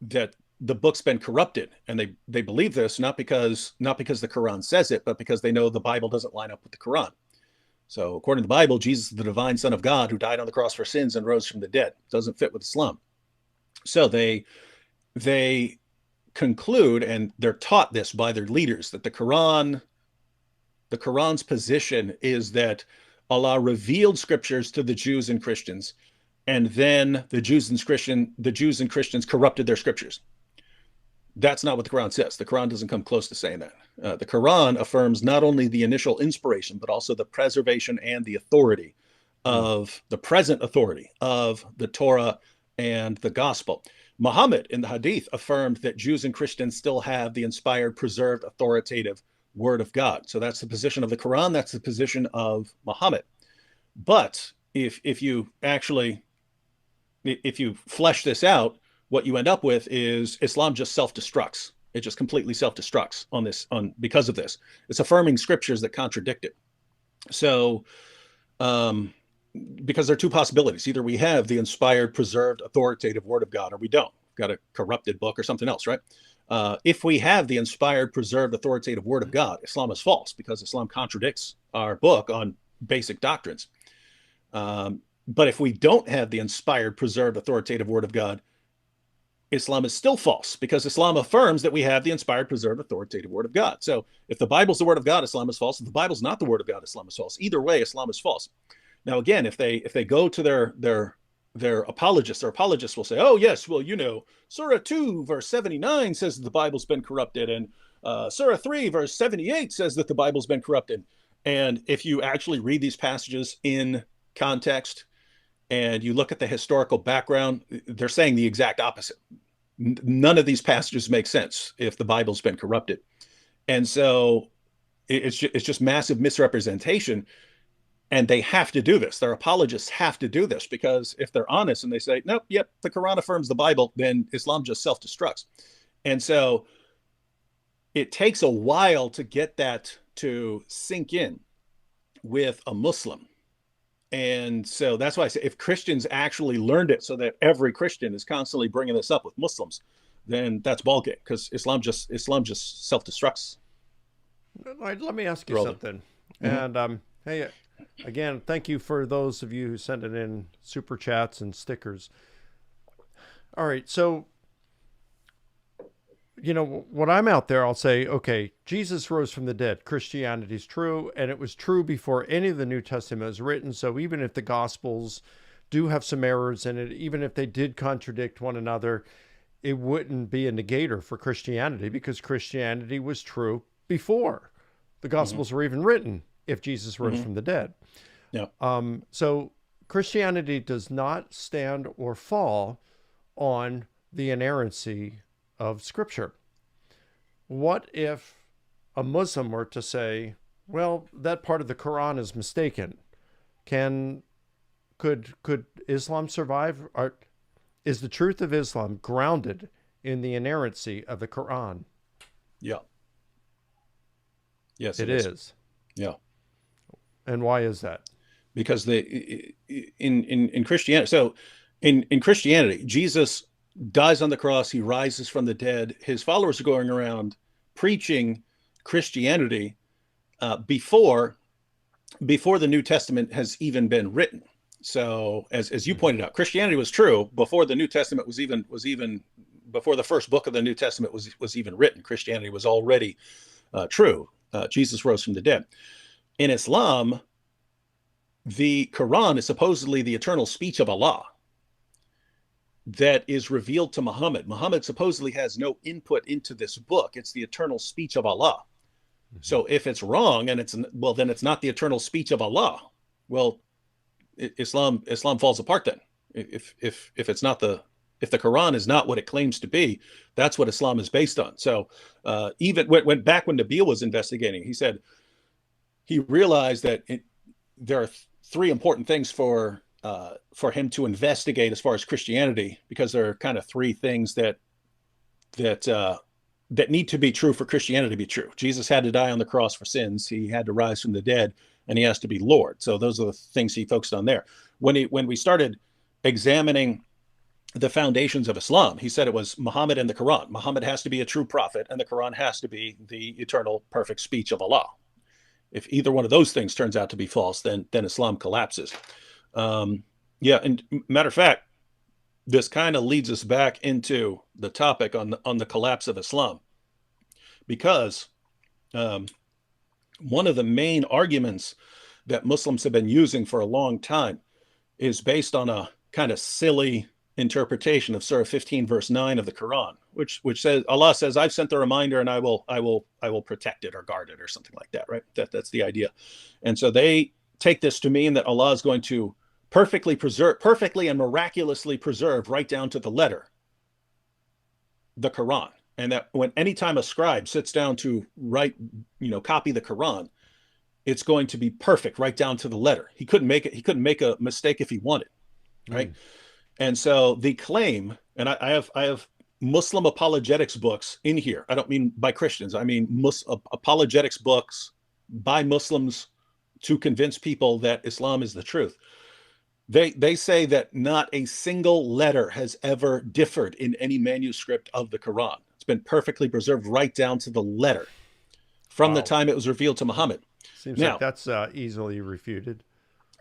the book's been corrupted, and they believe this not because the Quran says it, but because they know the Bible doesn't line up with the Quran. So according to the Bible, Jesus is the divine Son of God who died on the cross for sins and rose from the dead. Doesn't fit with Islam. So they conclude, and they're taught this by their leaders, that the Quran's position is that Allah revealed scriptures to the Jews and Christians, and then the Jews and Christians corrupted their scriptures. That's not what the Quran says. The Quran doesn't come close to saying that. The Quran affirms not only the initial inspiration, but also the preservation and the authority of the present authority of the Torah and the gospel. Muhammad in the Hadith affirmed that Jews and Christians still have the inspired, preserved, authoritative word of God. So that's the position of the Quran. That's the position of Muhammad. But if you flesh this out, what you end up with is Islam just self-destructs. It just completely self-destructs because of this. It's affirming scriptures that contradict it. So, um, because there are two possibilities. Either we have the inspired, preserved, authoritative word of God, or we don't. We've got a corrupted book or something else, right? If we have the inspired, preserved, authoritative word of God, Islam is false because Islam contradicts our book on basic doctrines. But if we don't have the inspired, preserved, authoritative word of God, Islam is still false because Islam affirms that we have the inspired, preserved, authoritative word of God. So if the Bible's the word of God, Islam is false. If the Bible's not the word of God, Islam is false. Either way, Islam is false. Now, again, if they go to their apologists, their apologists will say, "Oh yes, well, Surah 2 verse 79 says that the Bible's been corrupted, and Surah 3 verse 78 says that the Bible's been corrupted." And if you actually read these passages in context and you look at the historical background, they're saying the exact opposite. None of these passages make sense if the Bible's been corrupted, and so it's just massive misrepresentation. And they have to do this. Their apologists have to do this because if they're honest and they say, nope, yep, the Quran affirms the Bible, then Islam just self-destructs. And so it takes a while to get that to sink in with a Muslim. And so that's why I say if Christians actually learned it so that every Christian is constantly bringing this up with Muslims, then that's ballgame because Islam just self-destructs. Let me ask you something. Mm-hmm. And hey, again, thank you for those of you who sent it in super chats and stickers. All right, so when I'm out there, I'll say, okay, Jesus rose from the dead. Christianity's true, and it was true before any of the New Testament was written. So even if the Gospels do have some errors in it, even if they did contradict one another, it wouldn't be a negator for Christianity because Christianity was true before the Gospels were even written, if Jesus rose from the dead. Yeah. So Christianity does not stand or fall on the inerrancy of Scripture. What if a Muslim were to say, well, that part of the Quran is mistaken? Could Islam survive? Is the truth of Islam grounded in the inerrancy of the Quran? Yeah. Yes, it is. Yeah. And why is that? Because in Christianity, so in Christianity, Jesus dies on the cross, he rises from the dead. His followers are going around preaching Christianity before the New Testament has even been written. So as you pointed out, Christianity was true before the New Testament was even before the first book of the New Testament was even written. Christianity was already true. Jesus rose from the dead. In Islam, the Quran is supposedly the eternal speech of Allah that is revealed to Muhammad. Muhammad supposedly has no input into this book. It's the eternal speech of Allah. Mm-hmm. So if it's wrong and then it's not the eternal speech of Allah. Well, Islam falls apart then. If the Quran is not what it claims to be, that's what Islam is based on. So even when Nabeel was investigating, he said he realized that there are three important things for him to investigate as far as Christianity, because there are kind of three things that need to be true for Christianity to be true. Jesus had to die on the cross for sins. He had to rise from the dead, and he has to be Lord. So those are the things he focused on there. When we started examining the foundations of Islam, he said it was Muhammad and the Quran. Muhammad has to be a true prophet, and the Quran has to be the eternal perfect speech of Allah. If either one of those things turns out to be false, then Islam collapses. And matter of fact, this kind of leads us back into the topic on the collapse of Islam, because one of the main arguments that Muslims have been using for a long time is based on a kind of silly interpretation of Surah 15 verse 9 of the Quran, which says, Allah says, I've sent the reminder and I will protect it or guard it or something like that, right? That's the idea. And so they take this to mean that Allah is going to perfectly and miraculously preserve right down to the letter the Quran. And that anytime a scribe sits down to write, copy the Quran, it's going to be perfect right down to the letter. He couldn't make a mistake if he wanted, right? And so the claim, and I have Muslim apologetics books in here. I don't mean by Christians. I mean apologetics books by Muslims to convince people that Islam is the truth. They say that not a single letter has ever differed in any manuscript of the Quran. It's been perfectly preserved right down to the letter from the Wow. time it was revealed to Muhammad. Seems like Now, that's easily refuted.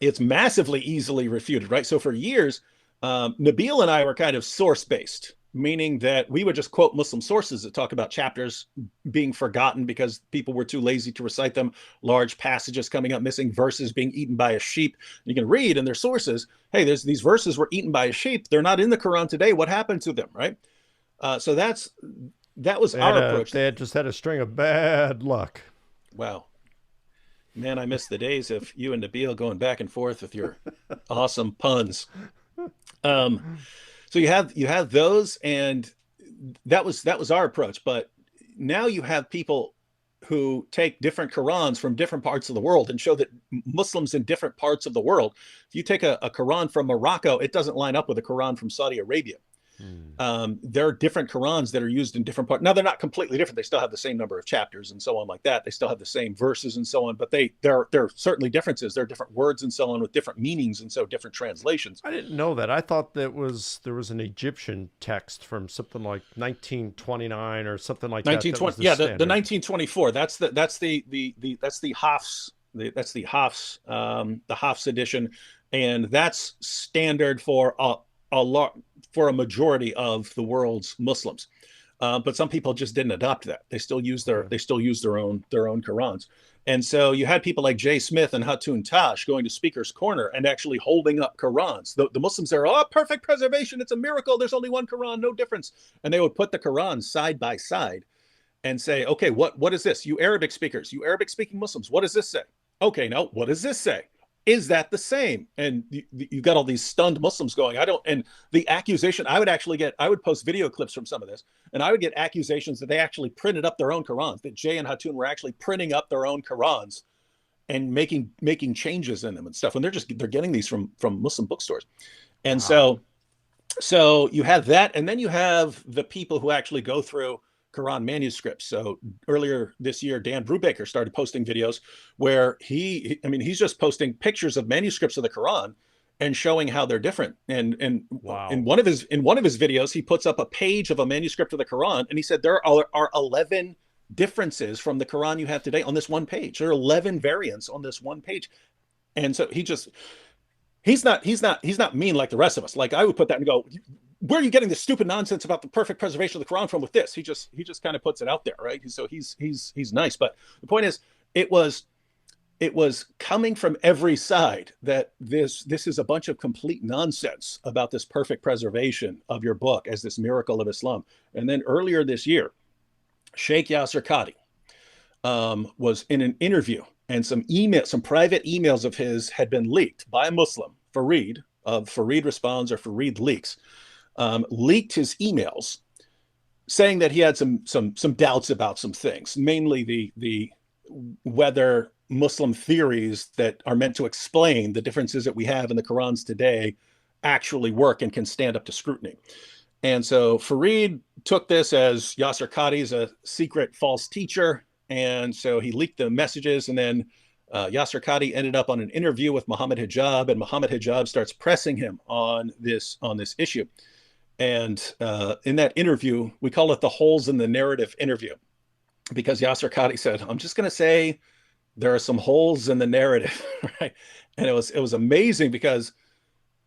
it's massively easily refuted, right? So for years, Nabil and I were kind of source based, meaning that we would just quote Muslim sources that talk about chapters being forgotten because people were too lazy to recite them, large passages coming up missing, verses being eaten by a sheep. You can read in their sources, hey, there's these verses were eaten by a sheep. They're not in the Quran today. What happened to them, right? So that was our approach. They had just had a string of bad luck. Wow. Man, I miss the days of you and Nabil going back and forth with your awesome puns. Um, so you have those, and that was our approach. But now you have people who take different Qurans from different parts of the world and show that Muslims in different parts of the world, if you take a Quran from Morocco, it doesn't line up with a Quran from Saudi Arabia. There are different Qurans that are used in different parts. Now they're not completely different. They still have the same number of chapters and so on like that. They still have the same verses and so on, but there are certainly differences. There are different words and so on with different meanings and so different translations. I didn't know that. I thought there was an Egyptian text from something like 1929 or something like that. That was 1920, yeah, the standard. 1924. That's the Hafs. That's the Hafs, the Hafs edition, and that's standard for a lot, for a majority of the world's Muslims. But some people just didn't adopt that. They still use their own Qurans. And so you had people like Jay Smith and Hatun Tash going to Speaker's Corner and actually holding up Qurans. The Muslims are, oh, perfect preservation. It's a miracle. There's only one Quran, no difference. And they would put the Qurans side by side and say, okay, what is this? You Arabic speakers, you Arabic speaking Muslims, what does this say? Okay, now what does this say? Is that the same? And you got all these stunned Muslims going, and the accusation, I would post video clips from some of this, and I would get accusations that they actually printed up their own Qurans, that Jay and Hatun were actually printing up their own Qurans and making changes in them and stuff. And they're getting these from Muslim bookstores. And so you have that, and then you have the people who actually go through Quran manuscripts. So earlier this year, Dan Brubaker started posting videos where he's just posting pictures of manuscripts of the Quran and showing how they're different. And Wow. in one of his videos, he puts up a page of a manuscript of the Quran, and he said there are 11 differences from the Quran you have today on this one page. There are 11 variants on this one page. And so he's not mean like the rest of us. Like I would put that and go, where are you getting this stupid nonsense about the perfect preservation of the Quran from with this? He just kind of puts it out there, right? So he's nice. But the point is, it was coming from every side that this is a bunch of complete nonsense about this perfect preservation of your book as this miracle of Islam. And then earlier this year, Sheikh Yasser Qadi was in an interview, and some private emails of his had been leaked by a Muslim, Fareed, of Fareed Responds or Fareed Leaks, leaked his emails, saying that he had some doubts about some things, mainly the whether Muslim theories that are meant to explain the differences that we have in the Qurans today actually work and can stand up to scrutiny. And so Fareed took this as Yasser Qadi is a secret false teacher, and so he leaked the messages, and then Yasser Qadi ended up on an interview with Muhammad Hijab, and Muhammad Hijab starts pressing him on this issue. And in that interview, we call it the holes in the narrative interview, because Yasser Qadi said, I'm just going to say there are some holes in the narrative, right? And it was amazing because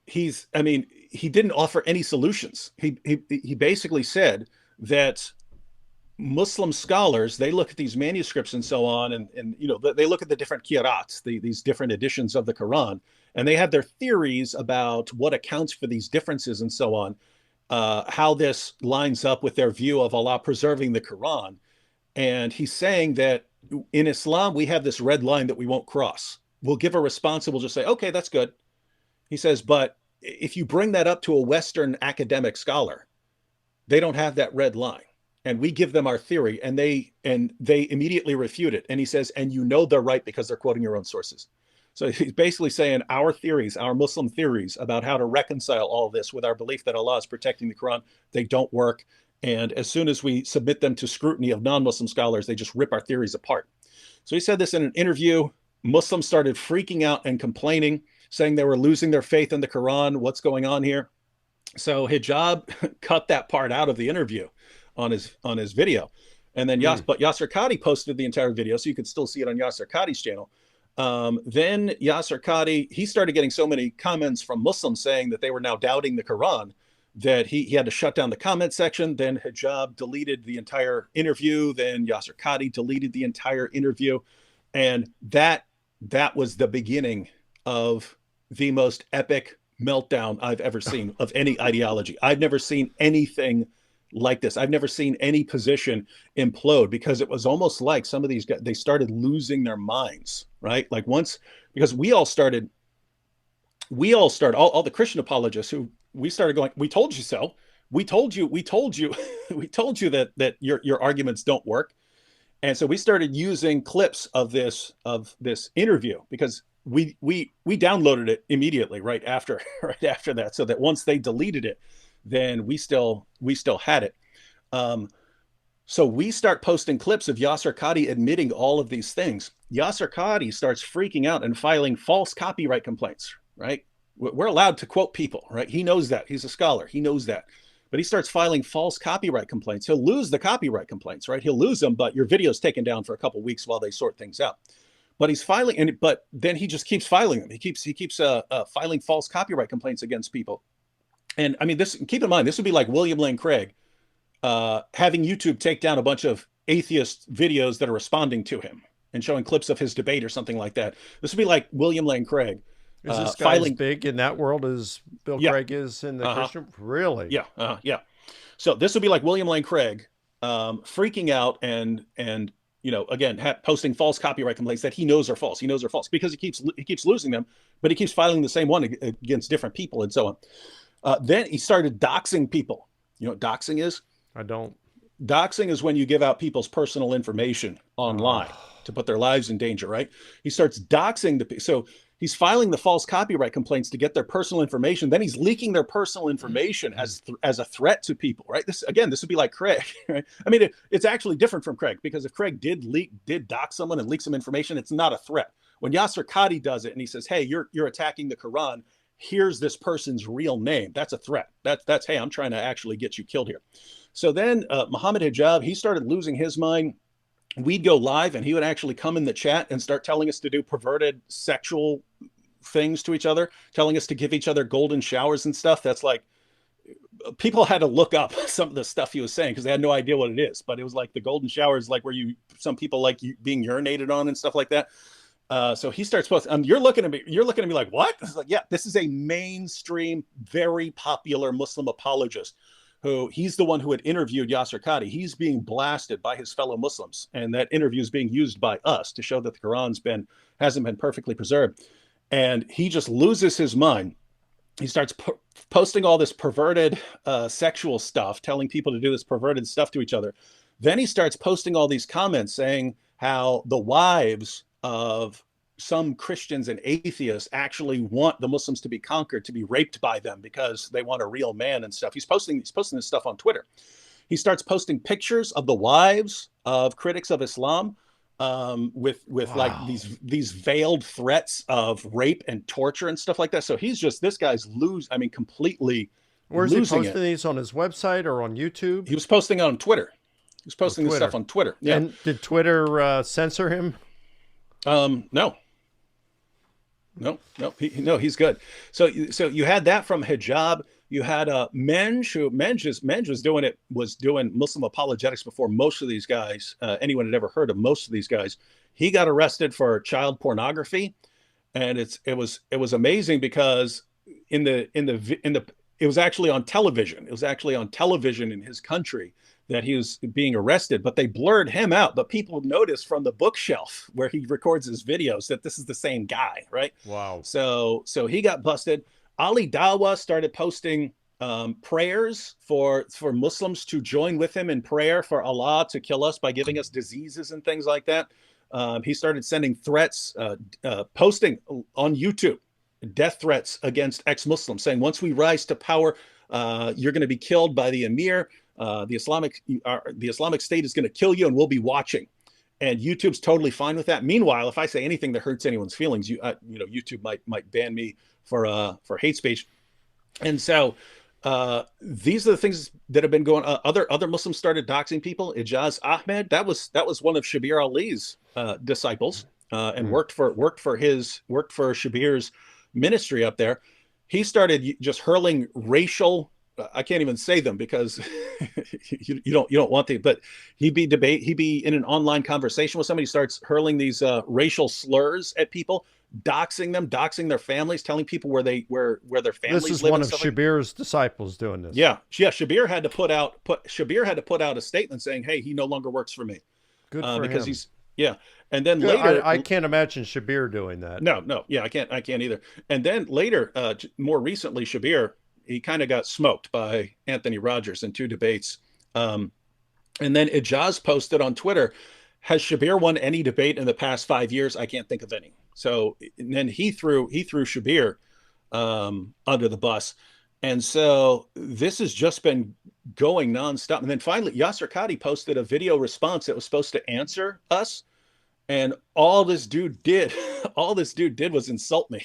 he didn't offer any solutions. He basically said that Muslim scholars, they look at these manuscripts and so on, and they look at the different qira'ats, these different editions of the Quran, and they have their theories about what accounts for these differences and so on, how this lines up with their view of Allah preserving the Quran. And he's saying that in Islam, we have this red line that we won't cross. We'll give a response and we'll just say, okay, that's good. He says, but if you bring that up to a Western academic scholar, they don't have that red line. And we give them our theory, and they immediately refute it. And he says, and they're right because they're quoting your own sources. So he's basically saying our theories, our Muslim theories about how to reconcile all this with our belief that Allah is protecting the Quran, they don't work. And as soon as we submit them to scrutiny of non-Muslim scholars, they just rip our theories apart. So he said this in an interview. Muslims started freaking out and complaining, saying they were losing their faith in the Quran. What's going on here? So Hijab cut that part out of the interview on his video, and then Mm. But Yasser Qadi posted the entire video, so you can still see it on Yasser Qadi's channel. Then Yasser Qadi, he started getting so many comments from Muslims saying that they were now doubting the Quran that he had to shut down the comment section. Then Hijab deleted the entire interview. Then Yasser Qadi deleted the entire interview, and that was the beginning of the most epic meltdown I've ever seen of any ideology. I've never seen anything like this. I've never seen any position implode, because it was almost like some of these guys, they started losing their minds, right? Like once, because all the Christian apologists who we started going, we told you so. We told you, we told you, we told you that your arguments don't work. And so we started using clips of this interview, because we downloaded it immediately right after that, so that once they deleted it, then we still had it. So we start posting clips of Yasser Qadi admitting all of these things. Yasser Qadi starts freaking out and filing false copyright complaints, right? We're allowed to quote people, right? He knows that. He's a scholar. He knows that. But he starts filing false copyright complaints. He'll lose the copyright complaints, right? He'll lose them, but your video's taken down for a couple of weeks while they sort things out. But he's filing, but then he just keeps filing them. He keeps filing false copyright complaints against people. And I mean, keep in mind, this would be like William Lane Craig having YouTube take down a bunch of atheist videos that are responding to him and showing clips of his debate or something like that. This would be like William Lane Craig. Is this guy as big in that world as Bill Craig is in the Christian? Really? Yeah. Yeah. So this would be like William Lane Craig freaking out and again, posting false copyright complaints that he knows are false. He knows are false because he keeps losing them, but he keeps filing the same one against different people and so on. Then he started doxing people. You know what doxing is? I don't. Doxing is when you give out people's personal information online to put their lives in danger, right? He starts doxing so he's filing the false copyright complaints to get their personal information. Then he's leaking their personal information as a threat to people, right? This would be like Craig, right? I mean, it's actually different from Craig, because if Craig did dox someone and leak some information, it's not a threat. When Yasser Qadi does it and he says, "Hey, you're attacking the Quran. Here's this person's real name," that's a threat. That's hey, I'm trying to actually get you killed here. So then Muhammad Hijab, he started losing his mind. We'd go live and he would actually come in the chat and start telling us to do perverted sexual things to each other, telling us to give each other golden showers and stuff. That's like, people had to look up some of the stuff he was saying because they had no idea what it is. But it was like the golden showers, like where some people like being urinated on and stuff like that. So he starts posting. You're looking at me like, what? It's like, yeah, this is a mainstream, very popular Muslim apologist. He's the one who had interviewed Yasser Qadi. He's being blasted by his fellow Muslims, and that interview is being used by us to show that the Quran's hasn't been perfectly preserved. And he just loses his mind. He starts posting all this perverted sexual stuff, telling people to do this perverted stuff to each other. Then he starts posting all these comments saying how the wives of some Christians and atheists actually want the Muslims to be conquered, to be raped by them because they want a real man and stuff. He's posting this stuff on Twitter. He starts posting pictures of the wives of critics of Islam with wow, like these veiled threats of rape and torture and stuff like that. So this guy's completely. Where's he posting these, on his website or on YouTube? He was posting on Twitter. He was posting this stuff on Twitter. Yeah. And did Twitter censor him? No. He's good. So you had that from Hijab. You had Menj was doing Muslim apologetics before most of these guys, anyone had ever heard of most of these guys. He got arrested for child pornography, and it was amazing because it was actually on television. It was actually on television in his country that he was being arrested, but they blurred him out. But people noticed from the bookshelf where he records his videos that this is the same guy, right? Wow. So he got busted. Ali Dawah started posting prayers for Muslims to join with him in prayer for Allah to kill us by giving us diseases and things like that. He started sending threats, posting on YouTube, death threats against ex-Muslims, saying, once we rise to power, you're going to be killed by the emir. The Islamic State is going to kill you, and we'll be watching. and YouTube's totally fine with that. Meanwhile, if I say anything that hurts anyone's feelings, YouTube might ban me for hate speech. And so these are the things that have been going. Other Muslims started doxing people. Ijaz Ahmed, that was one of Shabir Ali's disciples, and worked for Shabir's ministry up there. He started just hurling racial. I can't even say them because you don't want to. But he'd be in an online conversation with somebody, starts hurling these racial slurs at people, doxing them, doxing their families, telling people where their families live. This is one of Shabir's disciples doing this. Yeah. Shabir had to put out a statement saying, "Hey, he no longer works for me." Good for because him. he's And then later, I can't imagine Shabir doing that. No, yeah, I can't either. And then later, more recently, Shabir, he kind of got smoked by Anthony Rogers in 2 debates. And then Ijaz posted on Twitter, "Has Shabir won any debate in the past 5 years? I can't think of any." So, and then he threw Shabir under the bus. And so this has just been going nonstop. And then finally, Yasser Qadi posted a video response that was supposed to answer us. And all this dude did was insult me.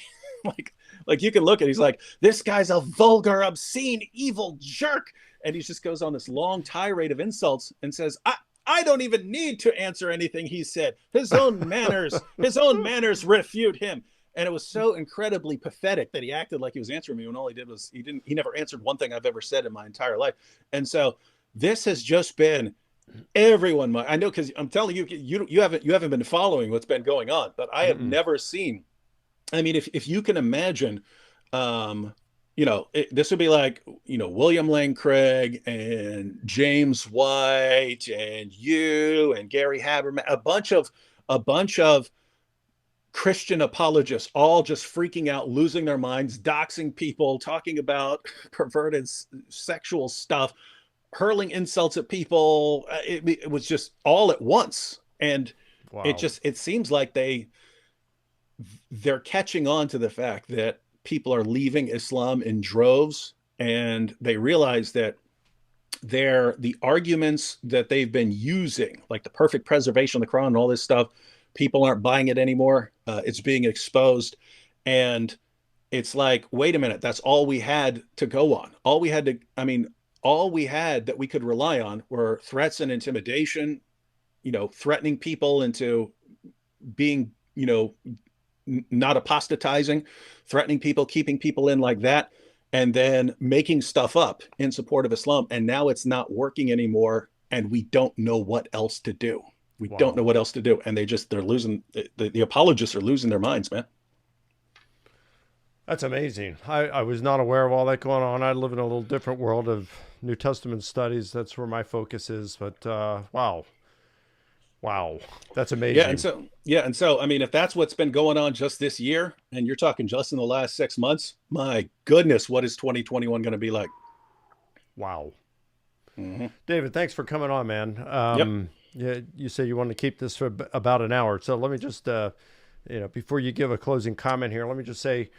like you can look at it, he's like, "This guy's a vulgar, obscene, evil jerk." And he just goes on this long tirade of insults and says, I don't even need to answer anything he said. His own manners refute him. And it was so incredibly pathetic that he acted like he was answering me when all he did was he never answered one thing I've ever said in my entire life. And so this has just been everyone. I know, because I'm telling you, you haven't been following what's been going on, but I have never seen. I mean, if you can imagine, this would be like, William Lane Craig and James White and you and Gary Habermas, a bunch of Christian apologists, all just freaking out, losing their minds, doxing people, talking about perverted sexual stuff, hurling insults at people. It was just all at once. And wow. It seems like they're catching on to the fact that people are leaving Islam in droves, and they realize that the arguments that they've been using, like the perfect preservation of the Quran and all this stuff, people aren't buying it anymore. It's being exposed. And it's like, wait a minute, that's all we had to go on. All we had that we could rely on were threats and intimidation, threatening people into being, not apostatizing, threatening people, keeping people in like that, and then making stuff up in support of Islam. And now it's not working anymore. And we don't know what else to do. We don't know what else to do. And they're losing, the apologists are losing their minds, man. That's amazing. I was not aware of all that going on. I live in a little different world of New Testament studies. That's where my focus is. But wow, that's amazing. And so, I mean, if that's what's been going on just this year, and you're talking just in the last 6 months, my goodness, what is 2021 going to be like? Wow. Mm-hmm. David, thanks for coming on, man. Yeah, you said you wanted to keep this for about an hour. So let me just, before you give a closing comment here, let me just say,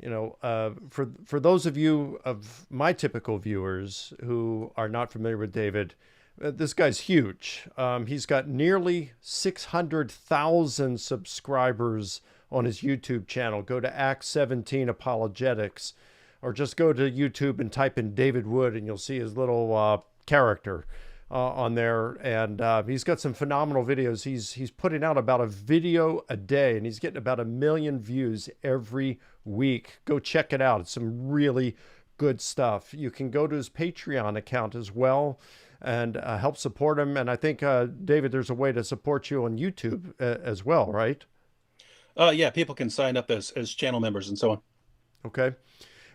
for those of you of my typical viewers who are not familiar with David, this guy's huge. He's got nearly 600,000 subscribers on his YouTube channel. Go to Acts 17 Apologetics, or just go to YouTube and type in David Wood, and you'll see his little character on there. And he's got some phenomenal videos. He's putting out about a video a day, and he's getting about 1 million views every week. Go check it out. It's some really good stuff. You can go to his Patreon account as well and help support him. And I think, David, there's a way to support you on YouTube as well, right? Yeah, people can sign up as channel members and so on. Okay.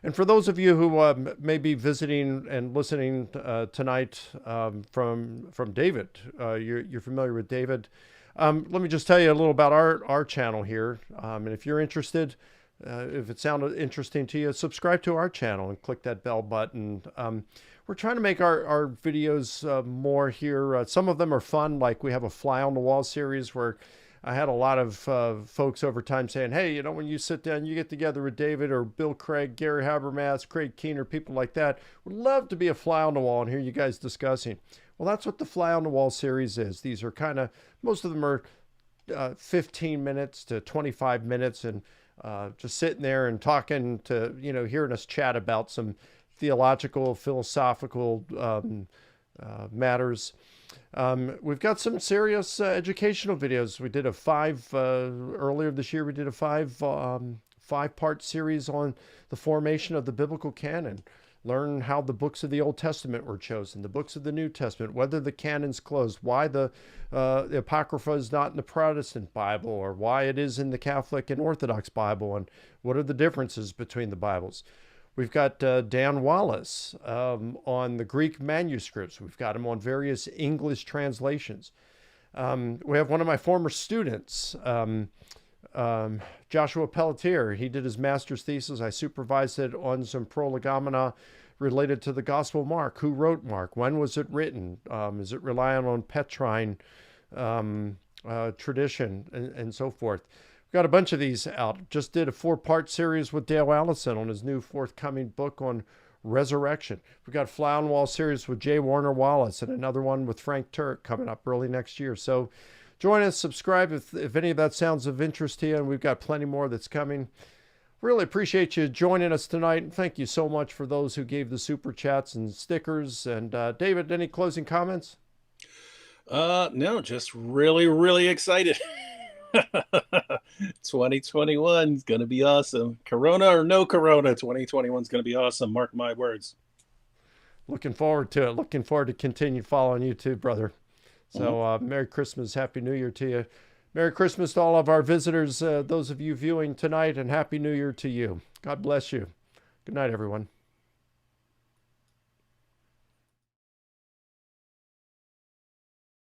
And for those of you who may be visiting and listening tonight from David, you're familiar with David. Let me just tell you a little about our channel here. And if you're interested, if it sounded interesting to you, subscribe to our channel and click that bell button. We're trying to make our videos more here. Some of them are fun, like we have a Fly on the Wall series where I had a lot of folks over time saying, hey, when you sit down, you get together with David or Bill Craig, Gary Habermas, Craig Keener, people like that, would love to be a fly on the wall and hear you guys discussing. Well, that's what the Fly on the Wall series is. These are kind of, most of them are 15 minutes to 25 minutes, and just sitting there and talking to, hearing us chat about some theological, philosophical matters. We've got some serious educational videos. We did earlier this year. We did a five-part series on the formation of the biblical canon. Learn how the books of the Old Testament were chosen, the books of the New Testament, whether the canon's closed, why the Apocrypha is not in the Protestant Bible, or why it is in the Catholic and Orthodox Bible, and what are the differences between the Bibles. We've got Dan Wallace on the Greek manuscripts. We've got him on various English translations. We have one of my former students, Joshua Pelletier. He did his master's thesis. I supervised it on some prolegomena related to the Gospel of Mark. Who wrote Mark? When was it written? Is it relying on Petrine tradition and so forth? We've got a bunch of these out. Just did a 4-part series with Dale Allison on his new forthcoming book on resurrection. We've got a Fly on the Wall series with J. Warner Wallace and another one with Frank Turek coming up early next year. So join us, subscribe if any of that sounds of interest to you, and we've got plenty more that's coming. Really appreciate you joining us tonight, and thank you so much for those who gave the super chats and stickers. And David, any closing comments? No, just really, really excited. 2021 is going to be awesome. Corona or no Corona, 2021 is going to be awesome. Mark my words. Looking forward to it. Looking forward to continue following you too, brother. So Merry Christmas, Happy New Year to you. Merry Christmas to all of our visitors, those of you viewing tonight, and Happy New Year to you. God bless you. Good night, everyone.